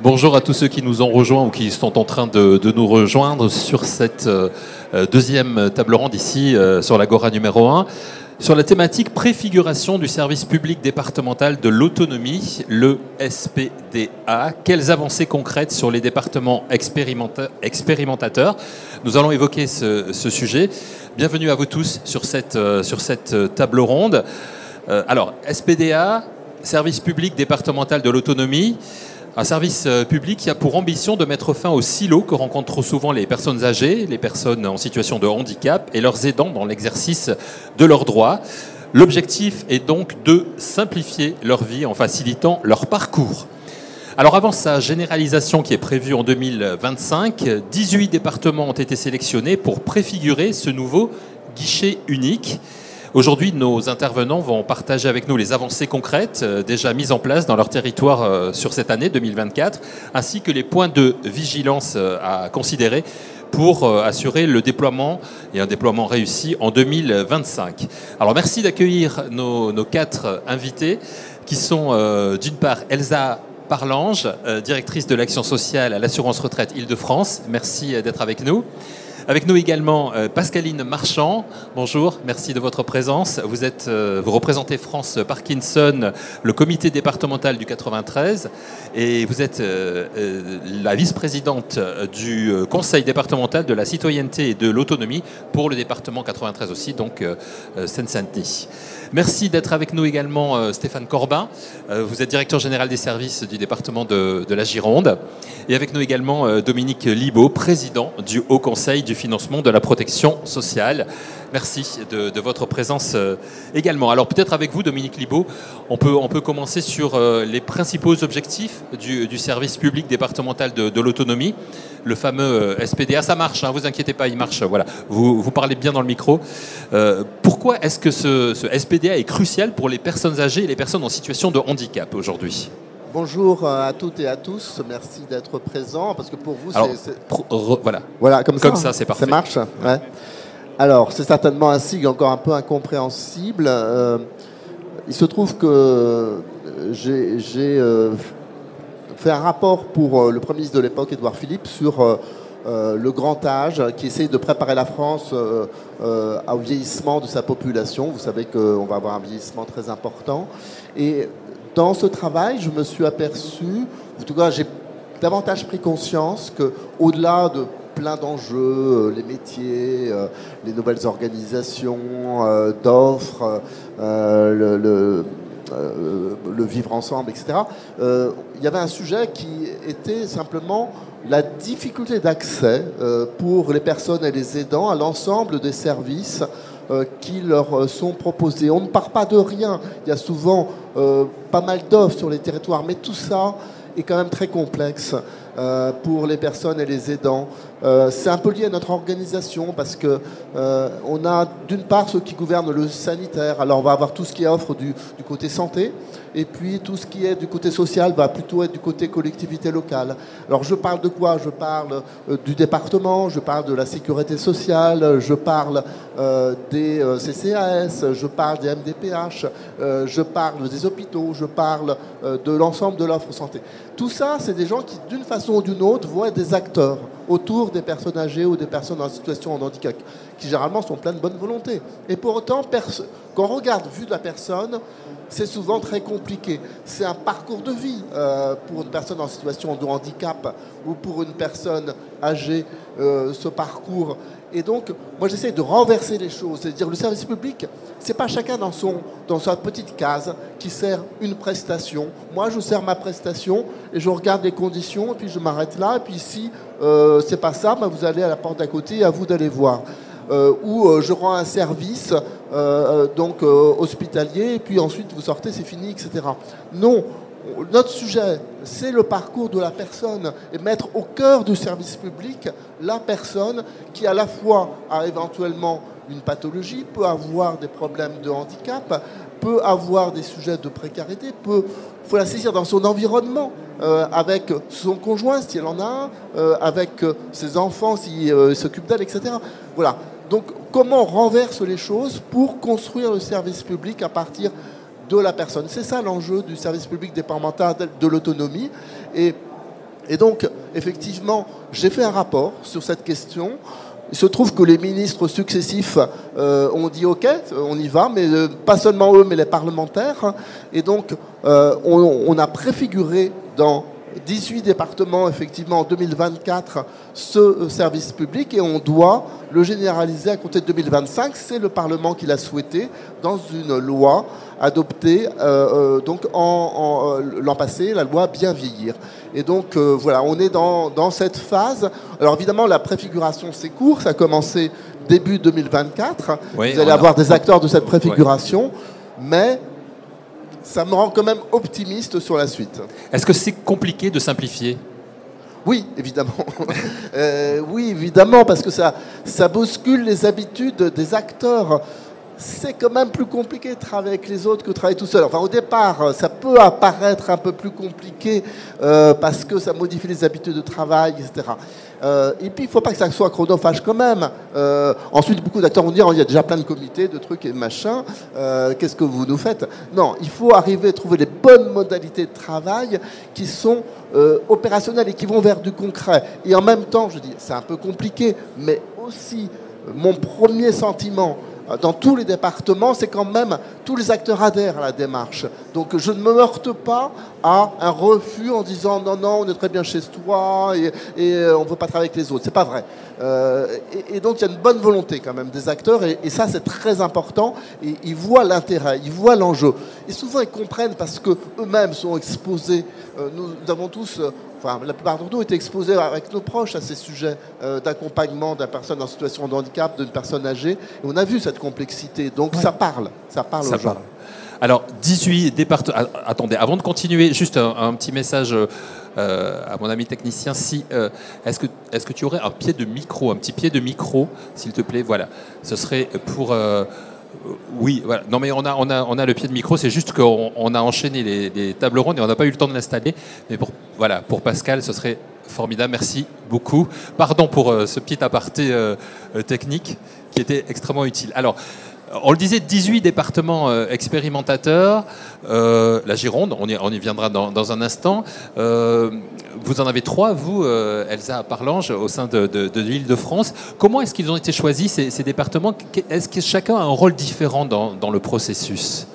Bonjour à tous ceux qui nous ont rejoints ou qui sont en train de nous rejoindre sur cette deuxième table ronde ici sur l'Agora numéro 1 sur la thématique préfiguration du service public départemental de l'autonomie, le SPDA. Quelles avancées concrètes sur les départements expérimentateurs? Nous allons évoquer ce sujet. Bienvenue à vous tous sur cette table ronde. Alors, SPDA, service public départemental de l'autonomie. Un service public qui a pour ambition de mettre fin aux silos que rencontrent trop souvent les personnes âgées, les personnes en situation de handicap et leurs aidants dans l'exercice de leurs droits. L'objectif est donc de simplifier leur vie en facilitant leur parcours. Alors avant sa généralisation qui est prévue en 2025, 18 départements ont été sélectionnés pour préfigurer ce nouveau guichet unique. Aujourd'hui, nos intervenants vont partager avec nous les avancées concrètes déjà mises en place dans leur territoire sur cette année 2024, ainsi que les points de vigilance à considérer pour assurer le déploiement et un déploiement réussi en 2025. Alors merci d'accueillir nos 4 invités qui sont d'une part Elsa Parlange, directrice de l'action sociale à l'assurance retraite Île-de-France. Merci d'être avec nous. Avec nous également Pascaline Marchand. Bonjour, merci de votre présence. Vous représentez France Parkinson, le comité départemental du 93, et vous êtes la vice-présidente du conseil départemental de la citoyenneté et de l'autonomie pour le département 93 aussi, donc Seine-Saint-Denis. Merci d'être avec nous également Stéphane Corbin. Vous êtes directeur général des services du département de la Gironde. Et avec nous également Dominique Libaud, président du Haut Conseil du financement de la protection sociale. Merci de votre présence également. Alors peut-être avec vous, Dominique Libaud, on peut commencer sur les principaux objectifs du service public départemental de l'autonomie, le fameux SPDA. Ça marche, hein, vous inquiétez pas, il marche. Voilà. Vous parlez bien dans le micro. Pourquoi est-ce que ce SPDA est crucial pour les personnes âgées et les personnes en situation de handicap aujourd'hui ? Bonjour à toutes et à tous, merci d'être présents, parce que pour vous, voilà, comme ça, c'est parfait. Ça marche, ouais. Alors, c'est certainement un sigle encore un peu incompréhensible. Il se trouve que j'ai fait un rapport pour le Premier ministre de l'époque, Édouard Philippe, sur le grand âge, qui essaye de préparer la France au vieillissement de sa population. Vous savez qu'on va avoir un vieillissement très important. Et dans ce travail, je me suis aperçu, en tout cas j'ai davantage pris conscience qu'au-delà de plein d'enjeux, les métiers, les nouvelles organisations d'offres, le vivre ensemble, etc., il y avait un sujet qui était simplement la difficulté d'accès pour les personnes et les aidants à l'ensemble des services qui leur sont proposés. On ne part pas de rien. Il y a souvent pas mal d'offres sur les territoires, mais tout ça est quand même très complexe pour les personnes et les aidants. C'est un peu lié à notre organisation parce que on a d'une part ceux qui gouvernent le sanitaire. Alors on va avoir tout ce qui est offre du côté santé, et puis tout ce qui est du côté social va plutôt être du côté collectivité locale. Alors je parle de quoi? Je parle du département, je parle de la sécurité sociale, je parle des CCAS, je parle des MDPH, je parle des hôpitaux, je parle de l'ensemble de l'offre santé. Tout ça, c'est des gens qui, d'une façon ou d'une autre, vont être des acteurs autour des personnes âgées ou des personnes en situation de handicap, qui généralement sont pleines de bonne volonté. Et pour autant, quand on regarde vue de la personne, c'est souvent très compliqué. C'est un parcours de vie pour une personne en situation de handicap ou pour une personne âgée, ce parcours. Et donc, moi, j'essaie de renverser les choses. C'est-à-dire, le service public, c'est pas chacun dans sa petite case qui sert une prestation. Moi, je sers ma prestation et je regarde les conditions, et puis je m'arrête là. Et puis si c'est pas ça, ben, vous allez à la porte d'à côté et à vous d'aller voir. Ou je rends un service hospitalier, et puis ensuite vous sortez, c'est fini, etc. Non. Notre sujet, c'est le parcours de la personne et mettre au cœur du service public la personne qui à la fois a éventuellement une pathologie, peut avoir des problèmes de handicap, peut avoir des sujets de précarité, il faut la saisir dans son environnement, avec son conjoint si elle en a un, avec ses enfants s'il s'occupe d'elle, etc. Voilà. Donc comment on renverse les choses pour construire le service public à partir de la personne. C'est ça l'enjeu du service public départemental de l'autonomie. Et Et donc, effectivement, j'ai fait un rapport sur cette question. Il se trouve que les ministres successifs ont dit OK, on y va, mais pas seulement eux, mais les parlementaires. Et donc, on a préfiguré dans 18 départements, effectivement, en 2024, ce service public, et on doit le généraliser à compter de 2025. C'est le Parlement qui l'a souhaité dans une loi adoptée donc l'an passé, la loi Bien vieillir. Et donc, voilà, on est dans cette phase. Alors, évidemment, la préfiguration, c'est court. Ça a commencé début 2024. Oui, vous allez avoir des acteurs de cette préfiguration, mais ça me rend quand même optimiste sur la suite. Est-ce que c'est compliqué de simplifier ? Oui, évidemment. Oui, évidemment, parce que ça bouscule les habitudes des acteurs. C'est quand même plus compliqué de travailler avec les autres que de travailler tout seul. Enfin, au départ, ça peut apparaître un peu plus compliqué parce que ça modifie les habitudes de travail, etc. Et puis, il ne faut pas que ça soit chronophage quand même. Ensuite, beaucoup d'acteurs vont dire, il y a déjà plein de comités, de trucs et de machins. Qu'est-ce que vous nous faites? Non, il faut arriver à trouver les bonnes modalités de travail qui sont opérationnelles et qui vont vers du concret. Et en même temps, je dis, c'est un peu compliqué, mais aussi, mon premier sentiment dans tous les départements, c'est quand même tous les acteurs adhèrent à la démarche. Donc je ne me heurte pas à un refus en disant non, on est très bien chez toi et on ne veut pas travailler avec les autres. C'est pas vrai. Et donc il y a une bonne volonté quand même des acteurs et ça c'est très important. Et ils voient l'intérêt, ils voient l'enjeu. Et souvent ils comprennent parce qu'eux-mêmes sont exposés. Nous avons tous... Enfin, la plupart d'entre nous étaient exposés avec nos proches à ces sujets d'accompagnement d'une personne en situation de handicap, d'une personne âgée. Et on a vu cette complexité. Donc ça parle aux gens. Alors, 18 départements... Attendez, avant de continuer, juste un petit message à mon ami technicien. Est-ce que tu aurais un petit pied de micro, s'il te plaît? Voilà. Ce serait pour... oui, voilà. Non, mais on a le pied de micro. C'est juste qu'on a enchaîné les tables rondes et on n'a pas eu le temps de l'installer. Mais pour Pascal, ce serait formidable. Merci beaucoup. Pardon pour ce petit aparté technique qui était extrêmement utile. Alors, on le disait, 18 départements expérimentateurs. La Gironde, on y viendra dans un instant. Vous en avez 3, vous, Elsa Parlange, au sein de l'Île-de-France. Comment est-ce qu'ils ont été choisis, ces départements? Est-ce que chacun a un rôle différent dans le processus?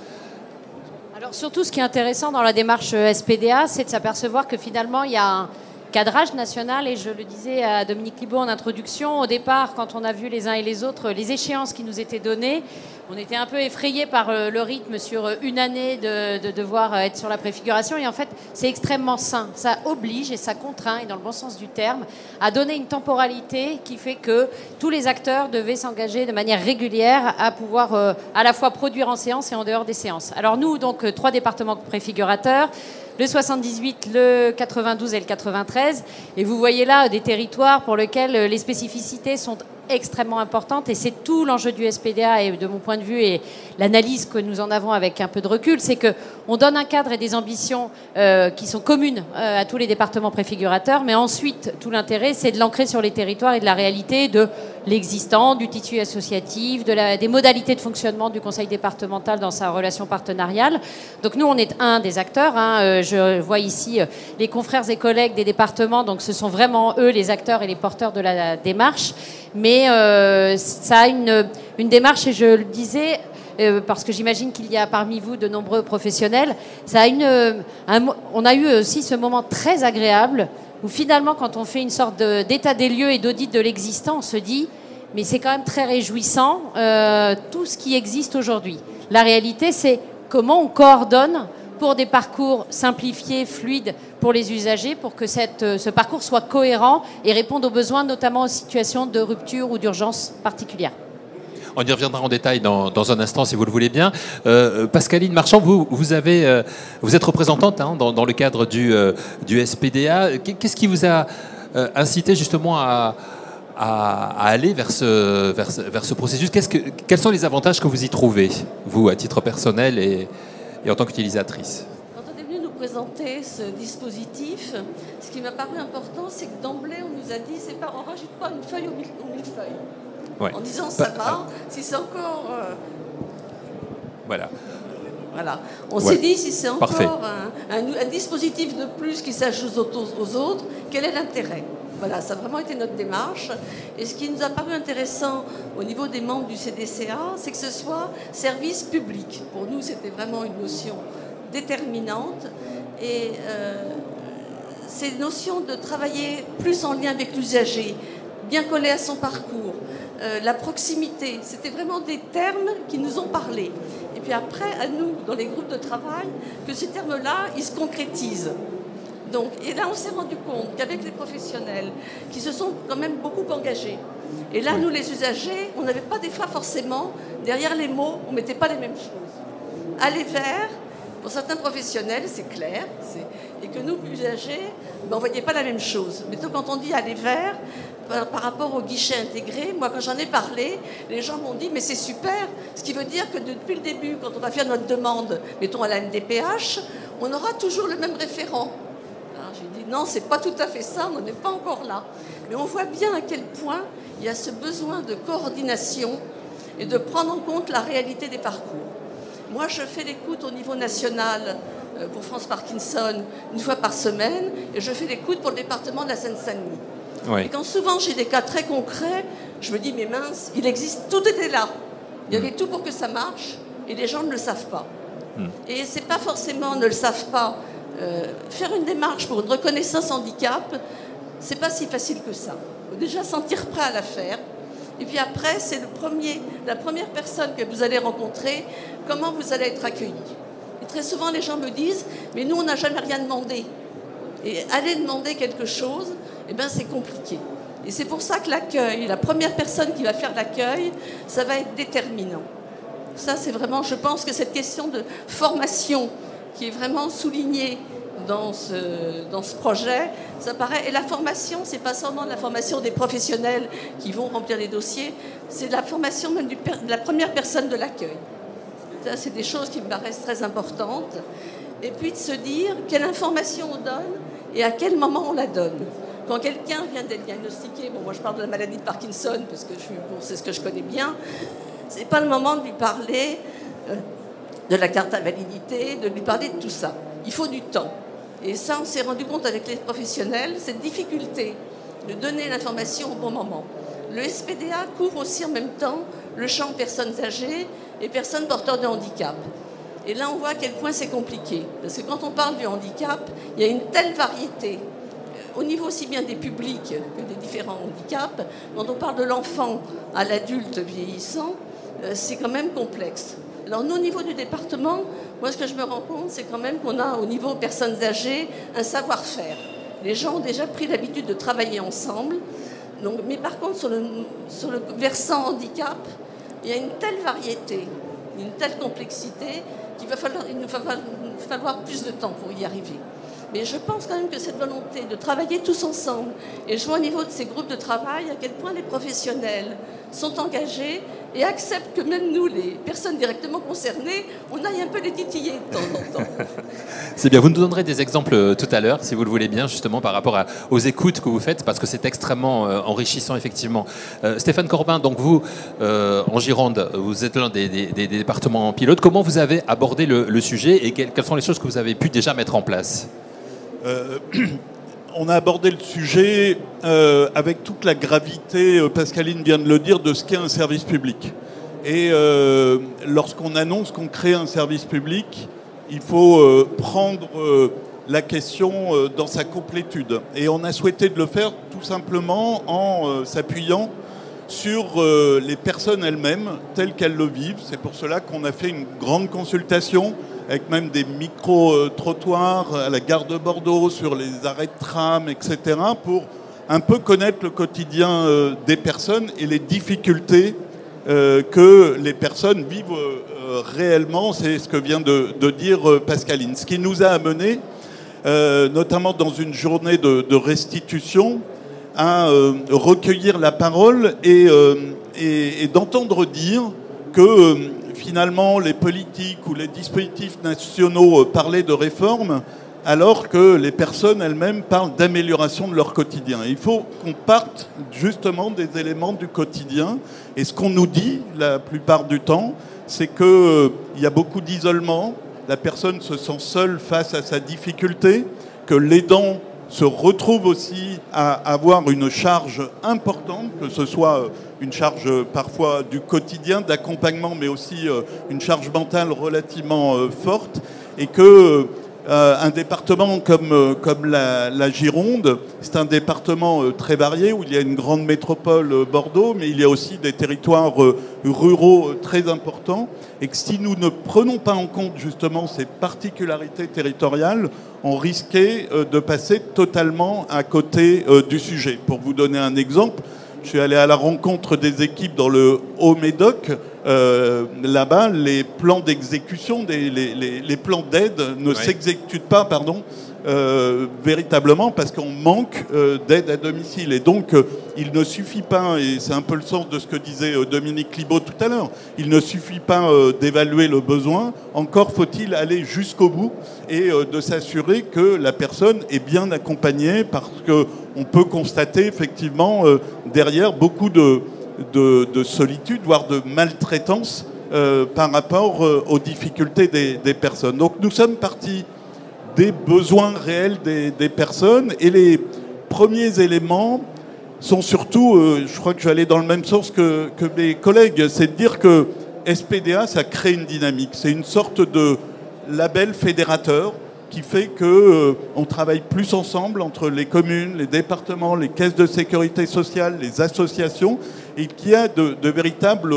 Alors surtout, ce qui est intéressant dans la démarche SPDA, c'est de s'apercevoir que finalement, il y a un cadrage national, et je le disais à Dominique Libaud en introduction, au départ, quand on a vu les uns et les autres les échéances qui nous étaient données, on était un peu effrayés par le rythme sur une année de devoir être sur la préfiguration, et en fait, c'est extrêmement sain. Ça oblige et ça contraint, et dans le bon sens du terme, à donner une temporalité qui fait que tous les acteurs devaient s'engager de manière régulière à pouvoir à la fois produire en séance et en dehors des séances. Alors nous, donc, 3 départements préfigurateurs, le 78, le 92 et le 93. Et vous voyez là des territoires pour lesquels les spécificités sont extrêmement importantes. Et c'est tout l'enjeu du SPDA, et de mon point de vue, et l'analyse que nous en avons avec un peu de recul, c'est qu'on donne un cadre et des ambitions qui sont communes à tous les départements préfigurateurs. Mais ensuite, tout l'intérêt, c'est de l'ancrer sur les territoires et de la réalité de l'existant, du tissu associatif, des modalités de fonctionnement du conseil départemental dans sa relation partenariale. Donc nous, on est un des acteurs. Je vois ici les confrères et collègues des départements, donc ce sont vraiment eux les acteurs et les porteurs de la démarche. Mais ça a une démarche, et je le disais, parce que j'imagine qu'il y a parmi vous de nombreux professionnels, on a eu aussi ce moment très agréable où finalement, quand on fait une sorte d'état des lieux et d'audit de l'existant, on se dit, mais c'est quand même très réjouissant tout ce qui existe aujourd'hui. La réalité, c'est comment on coordonne pour des parcours simplifiés, fluides pour les usagers, pour que ce parcours soit cohérent et réponde aux besoins, notamment aux situations de rupture ou d'urgence particulières. On y reviendra en détail dans un instant, si vous le voulez bien. Pascaline Marchand, vous êtes représentante dans le cadre du SPDA. Qu'est-ce qui vous a incité justement à aller vers ce processus? Quels sont les avantages que vous y trouvez, vous, à titre personnel et en tant qu'utilisatrice? Quand on est venu nous présenter ce dispositif, ce qui m'a paru important, c'est que d'emblée, on nous a dit, on ne rajoute pas une feuille au millefeuille. Ouais. En disant ça va, si c'est encore... Voilà. Voilà. On s'est dit, si c'est encore Parfait. un dispositif de plus qui s'ajoute aux autres, quel est l'intérêt? Voilà, ça a vraiment été notre démarche. Et ce qui nous a paru intéressant au niveau des membres du CDCA, c'est que ce soit service public. Pour nous, c'était vraiment une notion déterminante. Et ces notions de travailler plus en lien avec l'usager, bien collé à son parcours, la proximité, c'était vraiment des termes qui nous ont parlé. Et puis après, à nous, dans les groupes de travail, que ces termes-là, ils se concrétisent. Donc, et là, on s'est rendu compte qu'avec les professionnels, qui se sont quand même beaucoup engagés, et là, nous, les usagers, on n'avait pas des fois forcément, derrière les mots, on ne mettait pas les mêmes choses. Aller vers, pour certains professionnels, c'est clair, et que nous, usagers, on ne voyait pas la même chose. Mais quand on dit aller vers, par rapport au guichet intégré, moi, quand j'en ai parlé, les gens m'ont dit, mais c'est super, ce qui veut dire que depuis le début, quand on va faire notre demande, mettons à la MDPH, on aura toujours le même référent. J'ai dit non, c'est pas tout à fait ça, on n'est pas encore là. Mais on voit bien à quel point il y a ce besoin de coordination et de prendre en compte la réalité des parcours. Moi, je fais l'écoute au niveau national pour France Parkinson une fois par semaine et je fais l'écoute pour le département de la Seine-Saint-Denis. Oui. Et quand souvent j'ai des cas très concrets, je me dis mais mince, il existe, tout était là. Il y avait tout pour que ça marche et les gens ne le savent pas. Et c'est pas forcément ne le savent pas. Faire une démarche pour une reconnaissance handicap, c'est pas si facile que ça. Il faut déjà sentir prêt à la faire. Et puis après, c'est la première personne que vous allez rencontrer, comment vous allez être accueilli. Et très souvent, les gens me disent, mais nous, on n'a jamais rien demandé. Et aller demander quelque chose, eh ben, c'est compliqué. Et c'est pour ça que l'accueil, la première personne qui va faire l'accueil, ça va être déterminant. Ça, c'est vraiment, je pense que cette question de formation qui est vraiment soulignée dans ce projet, ça paraît. Et la formation, c'est pas seulement la formation des professionnels qui vont remplir les dossiers, c'est la formation même de la première personne de l'accueil. Ça, c'est des choses qui me paraissent très importantes. Et puis de se dire quelle information on donne et à quel moment on la donne. Quand quelqu'un vient d'être diagnostiqué, bon, moi je parle de la maladie de Parkinson parce que c'est ce que je connais bien, c'est pas le moment de lui parler de la carte à validité, de lui parler de tout ça. Il faut du temps. Et ça, on s'est rendu compte avec les professionnels, cette difficulté de donner l'information au bon moment. Le SPDA couvre aussi en même temps le champ personnes âgées et personnes porteurs de handicap. Et là, on voit à quel point c'est compliqué. Parce que quand on parle du handicap, il y a une telle variété, au niveau aussi bien des publics que des différents handicaps. Quand on parle de l'enfant à l'adulte vieillissant, c'est quand même complexe. Alors nous, au niveau du département, moi ce que je me rends compte, c'est quand même qu'on a au niveau personnes âgées un savoir-faire. Les gens ont déjà pris l'habitude de travailler ensemble. Donc, mais par contre, sur le versant handicap, il y a une telle variété, une telle complexité qu'il nous va falloir plus de temps pour y arriver. Mais je pense quand même que cette volonté de travailler tous ensemble, et je vois au niveau de ces groupes de travail à quel point les professionnels sont engagés et acceptent que même nous, les personnes directement concernées, on aille un peu les titiller de temps en temps. C'est bien, vous nous donnerez des exemples tout à l'heure, si vous le voulez bien, justement, par rapport aux écoutes que vous faites, parce que c'est extrêmement enrichissant, effectivement. Stéphane Corbin, donc vous, en Gironde, vous êtes l'un des départements pilotes. Comment vous avez abordé le sujet et quelles sont les choses que vous avez pu déjà mettre en place ? On a abordé le sujet avec toute la gravité, Pascaline vient de le dire, de ce qu'est un service public. Et lorsqu'on annonce qu'on crée un service public, il faut prendre la question dans sa complétude. Et on a souhaité de le faire tout simplement en s'appuyant sur les personnes elles-mêmes, telles qu'elles le vivent. C'est pour cela qu'on a fait une grande consultation avec même des micro-trottoirs à la gare de Bordeaux, sur les arrêts de tram, etc., pour un peu connaître le quotidien des personnes et les difficultés que les personnes vivent réellement. C'est ce que vient de dire Pascaline. Ce qui nous a amené, notamment dans une journée de restitution, à recueillir la parole et d'entendre dire que finalement les politiques ou les dispositifs nationaux parlaient de réforme alors que les personnes elles-mêmes parlent d'amélioration de leur quotidien. Il faut qu'on parte justement des éléments du quotidien et ce qu'on nous dit la plupart du temps, c'est qu'il y a beaucoup d'isolement, la personne se sent seule face à sa difficulté, que l'aidant se retrouve aussi à avoir une charge importante, que ce soit une charge parfois du quotidien, d'accompagnement, mais aussi une charge mentale relativement forte, et que un département comme la Gironde, c'est un département très varié où il y a une grande métropole Bordeaux, mais il y a aussi des territoires ruraux très importants, et que si nous ne prenons pas en compte justement ces particularités territoriales, on risquait de passer totalement à côté du sujet. Pour vous donner un exemple, je suis allé à la rencontre des équipes dans le Haut-Médoc. Là-bas, les plans d'exécution, les plans d'aide ne s'exécutent pas, véritablement parce qu'on manque d'aide à domicile. Et donc, il ne suffit pas, et c'est un peu le sens de ce que disait Dominique Libaud tout à l'heure, il ne suffit pas d'évaluer le besoin, encore faut-il aller jusqu'au bout et de s'assurer que la personne est bien accompagnée, parce qu'on peut constater effectivement derrière beaucoup de solitude, voire de maltraitance par rapport aux difficultés des personnes. Donc nous sommes partis des besoins réels des personnes, et les premiers éléments sont surtout, je crois que je vais aller dans le même sens que mes collègues, c'est de dire que SPDA, ça crée une dynamique. C'est une sorte de label fédérateur qui fait qu'on travaille plus ensemble entre les communes, les départements, les caisses de sécurité sociale, les associations, et qu'il y a de véritables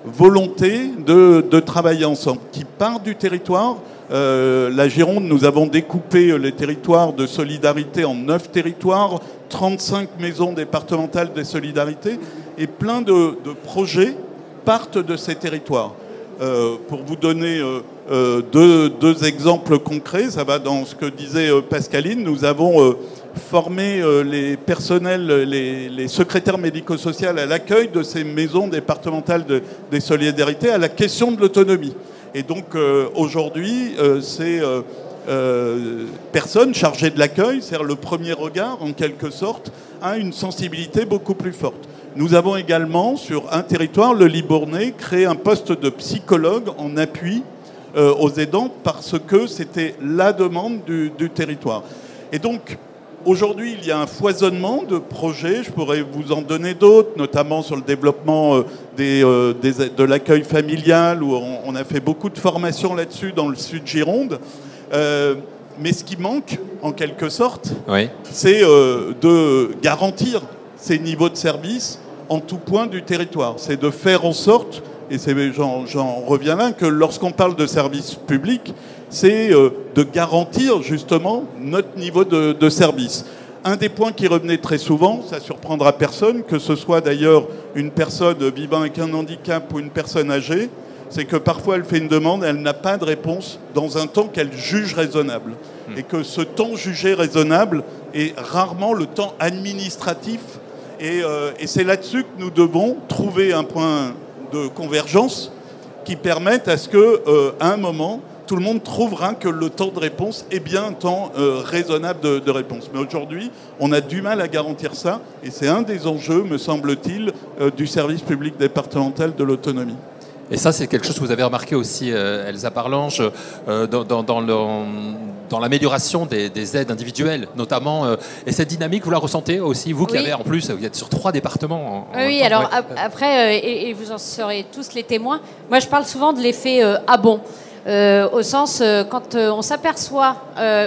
volontés de travailler ensemble, qui part du territoire. La Gironde, nous avons découpé les territoires de solidarité en 9 territoires, 35 maisons départementales des solidarités, et plein de projets partent de ces territoires. Pour vous donner deux exemples concrets, ça va dans ce que disait Pascaline, nous avons formé les personnels, les secrétaires médico-sociaux à l'accueil de ces maisons départementales des solidarités à la question de l'autonomie. Et donc aujourd'hui, ces personnes chargées de l'accueil, c'est-à-dire le premier regard en quelque sorte, a une sensibilité beaucoup plus forte. Nous avons également sur un territoire, le Libournais, créé un poste de psychologue en appui aux aidants parce que c'était la demande du territoire. Et donc aujourd'hui, il y a un foisonnement de projets, je pourrais vous en donner d'autres, notamment sur le développement de l'accueil familial, où on a fait beaucoup de formations là-dessus dans le sud Gironde. Mais ce qui manque, en quelque sorte, c'est de garantir ces niveaux de service en tout point du territoire. C'est de faire en sorte, et j'en reviens là, que lorsqu'on parle de service public, c'est de garantir justement notre niveau de service. Un des points qui revenait très souvent, ça surprendra personne, que ce soit d'ailleurs une personne vivant avec un handicap ou une personne âgée, c'est que parfois elle fait une demande, elle n'a pas de réponse dans un temps qu'elle juge raisonnable. Et que ce temps jugé raisonnable est rarement le temps administratif. Et c'est là-dessus que nous devons trouver un point de convergence qui permette à ce qu'à un moment, tout le monde trouvera que le temps de réponse est bien un temps raisonnable de réponse. Mais aujourd'hui, on a du mal à garantir ça. Et c'est un des enjeux, me semble-t-il, du service public départemental de l'autonomie. Et ça, c'est quelque chose que vous avez remarqué aussi, Elsa Parlange, dans l'amélioration des aides individuelles, notamment. Et cette dynamique, vous la ressentez aussi, vous qui avez, en plus, vous êtes sur 3 départements. Oui, alors après, et vous en serez tous les témoins, moi je parle souvent de l'effet abon. Au sens, quand on s'aperçoit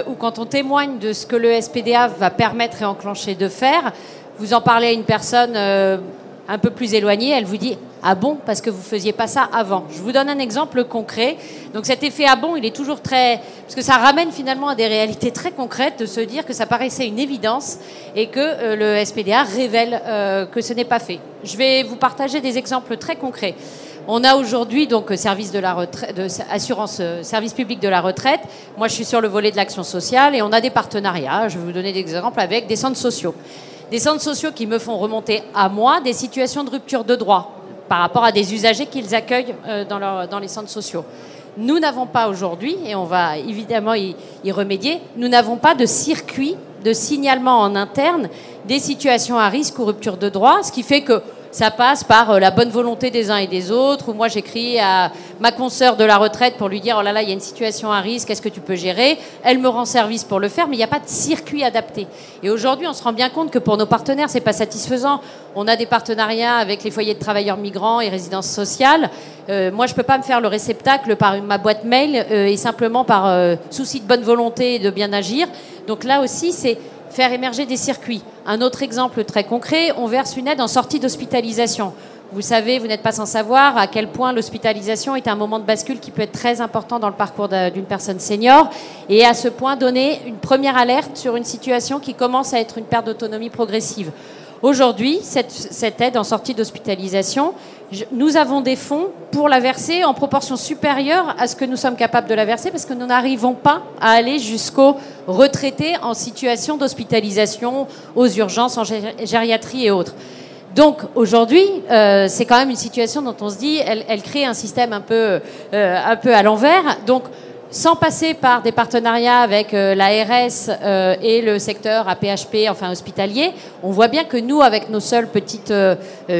ou quand on témoigne de ce que le SPDA va permettre et enclencher de faire, vous en parlez à une personne un peu plus éloignée, elle vous dit « Ah bon, parce que vous ne faisiez pas ça avant ». Je vous donne un exemple concret. Donc cet effet « Ah bon », il est toujours très... Parce que ça ramène finalement à des réalités très concrètes, de se dire que ça paraissait une évidence et que le SPDA révèle que ce n'est pas fait. Je vais vous partager des exemples très concrets. On a aujourd'hui donc service public de la retraite. Moi, je suis sur le volet de l'action sociale et on a des partenariats. Je vais vous donner des exemples avec des centres sociaux. Des centres sociaux qui me font remonter à moi des situations de rupture de droit par rapport à des usagers qu'ils accueillent dans les centres sociaux. Nous n'avons pas aujourd'hui, et on va évidemment y remédier, nous n'avons pas de circuit de signalement en interne des situations à risque ou rupture de droit, ce qui fait que Ça passe par la bonne volonté des uns et des autres, où moi j'écris à ma consoeur de la retraite pour lui dire « Oh là là, il y a une situation à risque, est-ce que tu peux gérer ?» Elle me rend service pour le faire, mais il n'y a pas de circuit adapté. Et aujourd'hui, on se rend bien compte que pour nos partenaires, c'est pas satisfaisant. On a des partenariats avec les foyers de travailleurs migrants et résidences sociales. Moi, je peux pas me faire le réceptacle par ma boîte mail et simplement par souci de bonne volonté et de bien agir. Donc là aussi, c'est faire émerger des circuits. Un autre exemple très concret, on verse une aide en sortie d'hospitalisation. Vous savez, vous n'êtes pas sans savoir à quel point l'hospitalisation est un moment de bascule qui peut être très important dans le parcours d'une personne senior et à ce point donner une première alerte sur une situation qui commence à être une perte d'autonomie progressive. Aujourd'hui, cette aide en sortie d'hospitalisation, nous avons des fonds pour la verser en proportion supérieure à ce que nous sommes capables de la verser parce que nous n'arrivons pas à aller jusqu'aux retraités en situation d'hospitalisation, aux urgences, en gériatrie et autres. Donc aujourd'hui, c'est quand même une situation dont on se dit, elle crée un système un peu à l'envers. Donc sans passer par des partenariats avec l'ARS et le secteur APHP, enfin hospitalier, on voit bien que nous, avec nos seules petites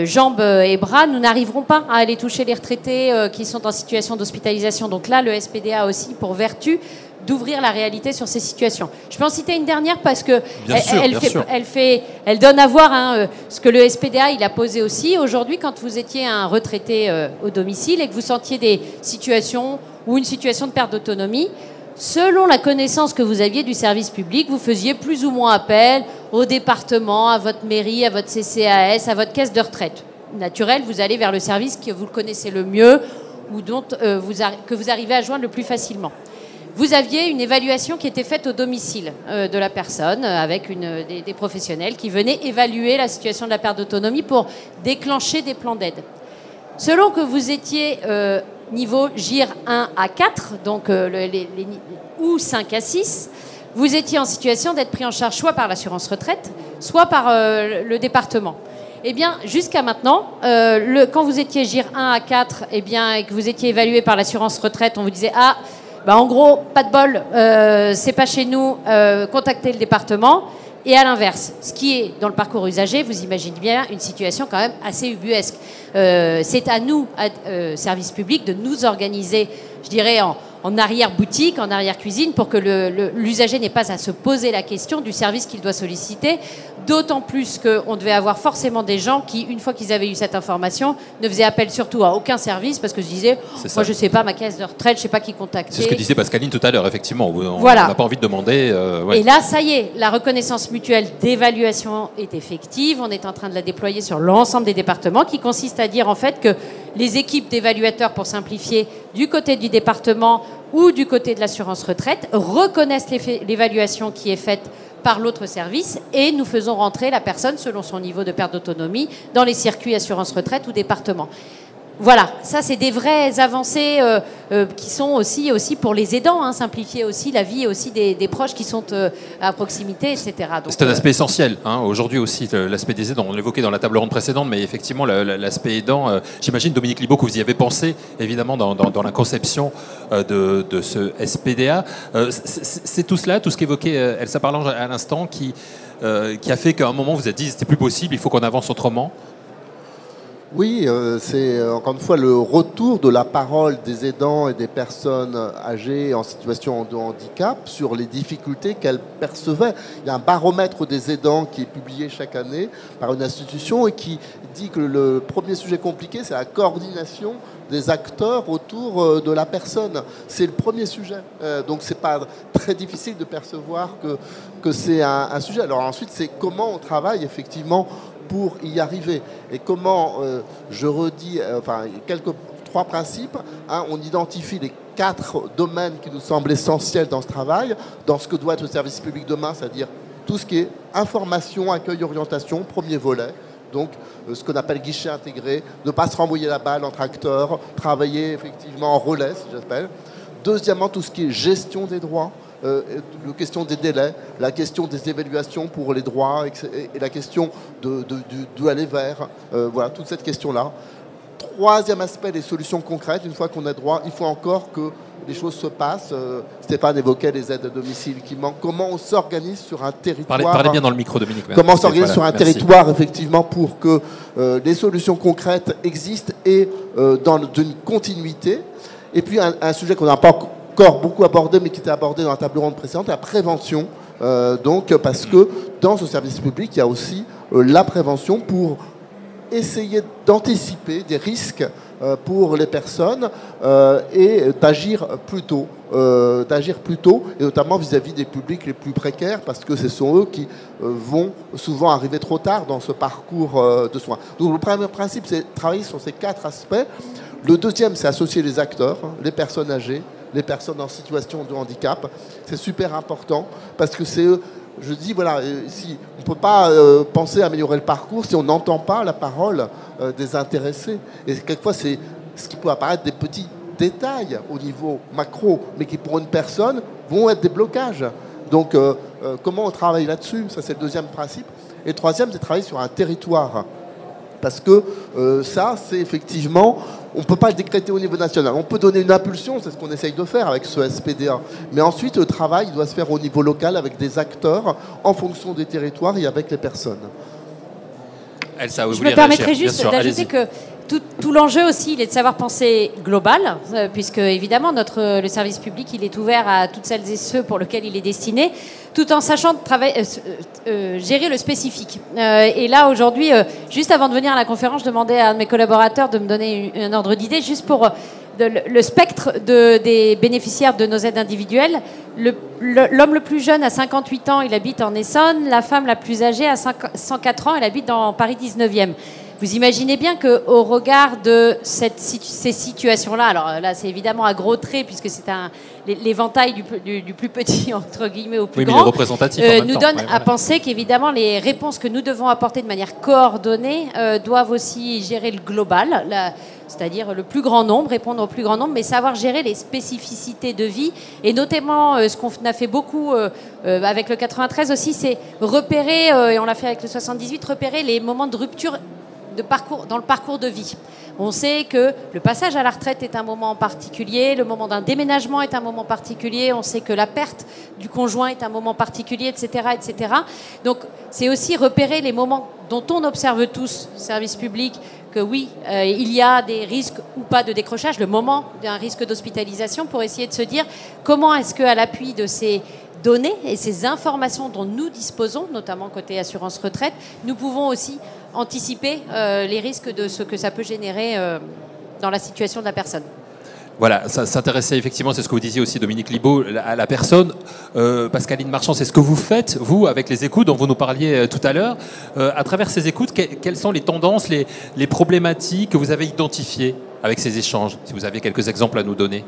jambes et bras, nous n'arriverons pas à aller toucher les retraités qui sont en situation d'hospitalisation. Donc là, le SPDA a aussi pour vertu d'ouvrir la réalité sur ces situations. Je peux en citer une dernière parce que elle donne à voir ce que le SPDA il a posé aussi. Aujourd'hui, quand vous étiez un retraité au domicile et que vous sentiez des situations ou une situation de perte d'autonomie, selon la connaissance que vous aviez du service public, vous faisiez plus ou moins appel au département, à votre mairie, à votre CCAS, à votre caisse de retraite. Naturel, vous allez vers le service que vous le connaissez le mieux ou que vous arrivez à joindre le plus facilement. Vous aviez une évaluation qui était faite au domicile de la personne avec des professionnels qui venaient évaluer la situation de la perte d'autonomie pour déclencher des plans d'aide. Selon que vous étiez niveau GIR 1 à 4, donc ou 5 à 6, vous étiez en situation d'être pris en charge soit par l'assurance retraite, soit par le département. Eh bien, jusqu'à maintenant, quand vous étiez GIR 1 à 4 et que vous étiez évalué par l'assurance retraite, on vous disait « Ah, en gros, pas de bol, c'est pas chez nous, contactez le département ». Et à l'inverse, ce qui est dans le parcours usager, vous imaginez bien une situation quand même assez ubuesque. C'est à nous, service public, de nous organiser, je dirais, en arrière-boutique, en arrière-cuisine, pour que l'usager n'ait pas à se poser la question du service qu'il doit solliciter, d'autant plus qu'on devait avoir forcément des gens qui, une fois qu'ils avaient eu cette information, ne faisaient appel surtout à aucun service, parce que je disais, moi je ne sais pas, ma caisse de retraite, je ne sais pas qui contacter. C'est ce que disait Pascaline tout à l'heure, effectivement, on voilà. n'a pas envie de demander. Ouais. Et là, ça y est, la reconnaissance mutuelle d'évaluation est effective, on est en train de la déployer sur l'ensemble des départements, qui consiste à dire en fait que les équipes d'évaluateurs, pour simplifier, du côté du département ou du côté de l'assurance retraite, reconnaissent l'évaluation qui est faite par l'autre service et nous faisons rentrer la personne selon son niveau de perte d'autonomie dans les circuits assurance retraite ou département. Voilà, ça c'est des vraies avancées qui sont aussi pour les aidants, simplifier aussi la vie aussi des proches qui sont à proximité, etc. C'est un aspect essentiel. Aujourd'hui aussi, l'aspect des aidants, on l'évoquait dans la table ronde précédente, mais effectivement l'aspect aidant, j'imagine Dominique Libaud que vous y avez pensé évidemment dans la conception de ce SPDA. C'est tout cela, tout ce qu'évoquait Elsa Parlange à l'instant qui a fait qu'à un moment vous vous êtes dit c'était plus possible, il faut qu'on avance autrement. Oui, c'est encore une fois le retour de la parole des aidants et des personnes âgées en situation de handicap sur les difficultés qu'elles percevaient. Il y a un baromètre des aidants qui est publié chaque année par une institution et qui dit que le premier sujet compliqué, c'est la coordination des acteurs autour de la personne. C'est le premier sujet. Donc c'est pas très difficile de percevoir que c'est un sujet. Alors ensuite, c'est comment on travaille effectivement pour y arriver. Et comment, je redis, trois principes. On identifie les 4 domaines qui nous semblent essentiels dans ce travail, dans ce que doit être le service public demain, c'est-à-dire tout ce qui est information, accueil, orientation, premier volet. Donc, ce qu'on appelle guichet intégré, ne pas se renvoyer la balle entre acteurs, travailler effectivement en relais, si j'appelle. Deuxièmement, tout ce qui est gestion des droits, la question des délais, la question des évaluations pour les droits et la question de aller vers, voilà, toute cette question-là. Troisième aspect, les solutions concrètes. Une fois qu'on a droit, il faut encore que les choses se passent. Stéphane évoquait les aides à domicile qui manquent. Comment on s'organise sur un territoire. Parlez bien dans le micro, Dominique. Comment on s'organise sur un territoire, effectivement, pour que des solutions concrètes existent et dans une continuité. Et puis, un sujet qu'on n'a pas encore beaucoup abordé, mais qui était abordé dans la table ronde précédente, la prévention. Donc, parce que dans ce service public, il y a aussi la prévention pour essayer d'anticiper des risques pour les personnes et d'agir plus tôt, et notamment vis-à-vis des publics les plus précaires, parce que ce sont eux qui vont souvent arriver trop tard dans ce parcours de soins. Donc le premier principe, c'est de travailler sur ces 4 aspects. Le deuxième, c'est associer les acteurs, les personnes âgées, les personnes en situation de handicap. C'est super important, parce que c'est eux. Je dis, voilà, si on ne peut pas penser à améliorer le parcours si on n'entend pas la parole des intéressés. Et quelquefois, c'est ce qui peut apparaître des petits détails au niveau macro, mais qui, pour une personne, vont être des blocages. Donc, comment on travaille là-dessus? Ça, c'est le deuxième principe. Et le troisième, c'est de travailler sur un territoire. Parce que ça, c'est effectivement... On ne peut pas le décréter au niveau national. On peut donner une impulsion, c'est ce qu'on essaye de faire avec ce SPDA. Mais ensuite, le travail doit se faire au niveau local avec des acteurs en fonction des territoires et avec les personnes. Elsa, vous Je voulez me permettrai réagir, juste d'ajouter que tout l'enjeu aussi, il est de savoir penser global, puisque évidemment le service public, il est ouvert à toutes celles et ceux pour lesquels il est destiné, tout en sachant gérer le spécifique. Et là, aujourd'hui, juste avant de venir à la conférence, je demandais à un de mes collaborateurs de me donner un ordre d'idée, juste pour le spectre des bénéficiaires de nos aides individuelles. L'homme le plus jeune, à 58 ans, il habite en Essonne. La femme la plus âgée, à 104 ans, elle habite dans Paris 19e. Vous imaginez bien qu'au regard de ces situations-là, alors là c'est évidemment à gros traits puisque c'est l'éventail du plus petit entre guillemets au plus grand, mais les représentatifs nous donne à penser qu'évidemment les réponses que nous devons apporter de manière coordonnée doivent aussi gérer le global, c'est-à-dire le plus grand nombre, répondre au plus grand nombre, mais savoir gérer les spécificités de vie. Et notamment, ce qu'on a fait beaucoup avec le 93 aussi, c'est repérer, et on l'a fait avec le 78, repérer les moments de rupture dans le parcours de vie. On sait que le passage à la retraite est un moment particulier, le moment d'un déménagement est un moment particulier, on sait que la perte du conjoint est un moment particulier, etc. etc. Donc, c'est aussi repérer les moments dont on observe tous, service public, que oui, il y a des risques ou pas de décrochage, le moment d'un risque d'hospitalisation, pour essayer de se dire comment est-ce qu'à l'appui de ces données et ces informations dont nous disposons, notamment côté assurance retraite, nous pouvons aussi anticiper les risques de ce que ça peut générer dans la situation de la personne. Voilà, ça s'intéressait effectivement, c'est ce que vous disiez aussi, Dominique Libaud, à la personne. Pascaline Marchand, c'est ce que vous faites, vous, avec les écoutes dont vous nous parliez tout à l'heure. À travers ces écoutes, quelles sont les tendances, les problématiques que vous avez identifiées avec ces échanges? Si vous avez quelques exemples à nous donner.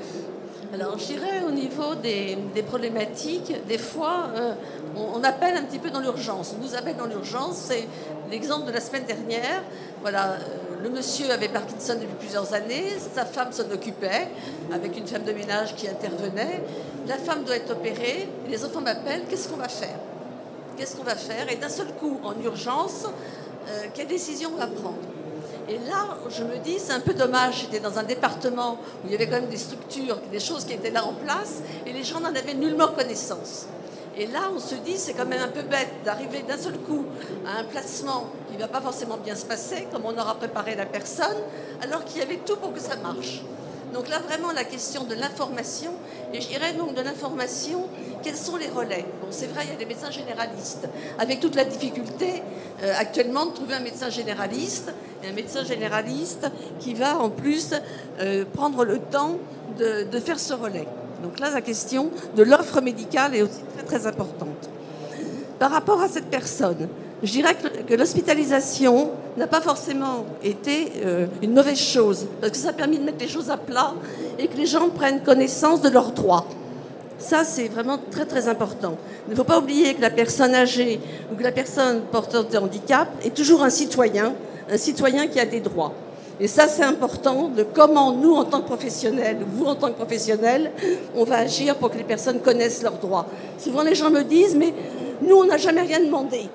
Alors, je dirais au niveau des problématiques, des fois, on appelle un petit peu dans l'urgence. On nous appelle dans l'urgence. C'est l'exemple de la semaine dernière. Voilà, le monsieur avait Parkinson depuis plusieurs années. Sa femme s'en occupait avec une femme de ménage qui intervenait. La femme doit être opérée. Les enfants m'appellent. Qu'est-ce qu'on va faire? Qu'est-ce qu'on va faire? Et d'un seul coup, en urgence, quelle décision on va prendre? Et là, je me dis, c'est un peu dommage. J'étais dans un département où il y avait quand même des structures, des choses qui étaient là en place, et les gens n'en avaient nullement connaissance. Et là, on se dit, c'est quand même un peu bête d'arriver d'un seul coup à un placement qui ne va pas forcément bien se passer, comme on aura préparé la personne, alors qu'il y avait tout pour que ça marche. Donc là, vraiment, la question de l'information, et je dirais donc de l'information, quels sont les relais? Bon, c'est vrai, il y a des médecins généralistes, avec toute la difficulté actuellement de trouver un médecin généraliste, et un médecin généraliste qui va en plus prendre le temps de faire ce relais. Donc là, la question de l'offre médicale est aussi très, très importante. Par rapport à cette personne, je dirais que l'hospitalisation n'a pas forcément été une mauvaise chose, parce que ça a permis de mettre les choses à plat et que les gens prennent connaissance de leurs droits. Ça, c'est vraiment très, très important. Il ne faut pas oublier que la personne âgée ou que la personne porteuse de handicap est toujours un citoyen qui a des droits. Et ça, c'est important de comment nous, en tant que professionnels, vous, en tant que professionnels, on va agir pour que les personnes connaissent leurs droits. Souvent, les gens me disent, mais nous, on n'a jamais rien demandé.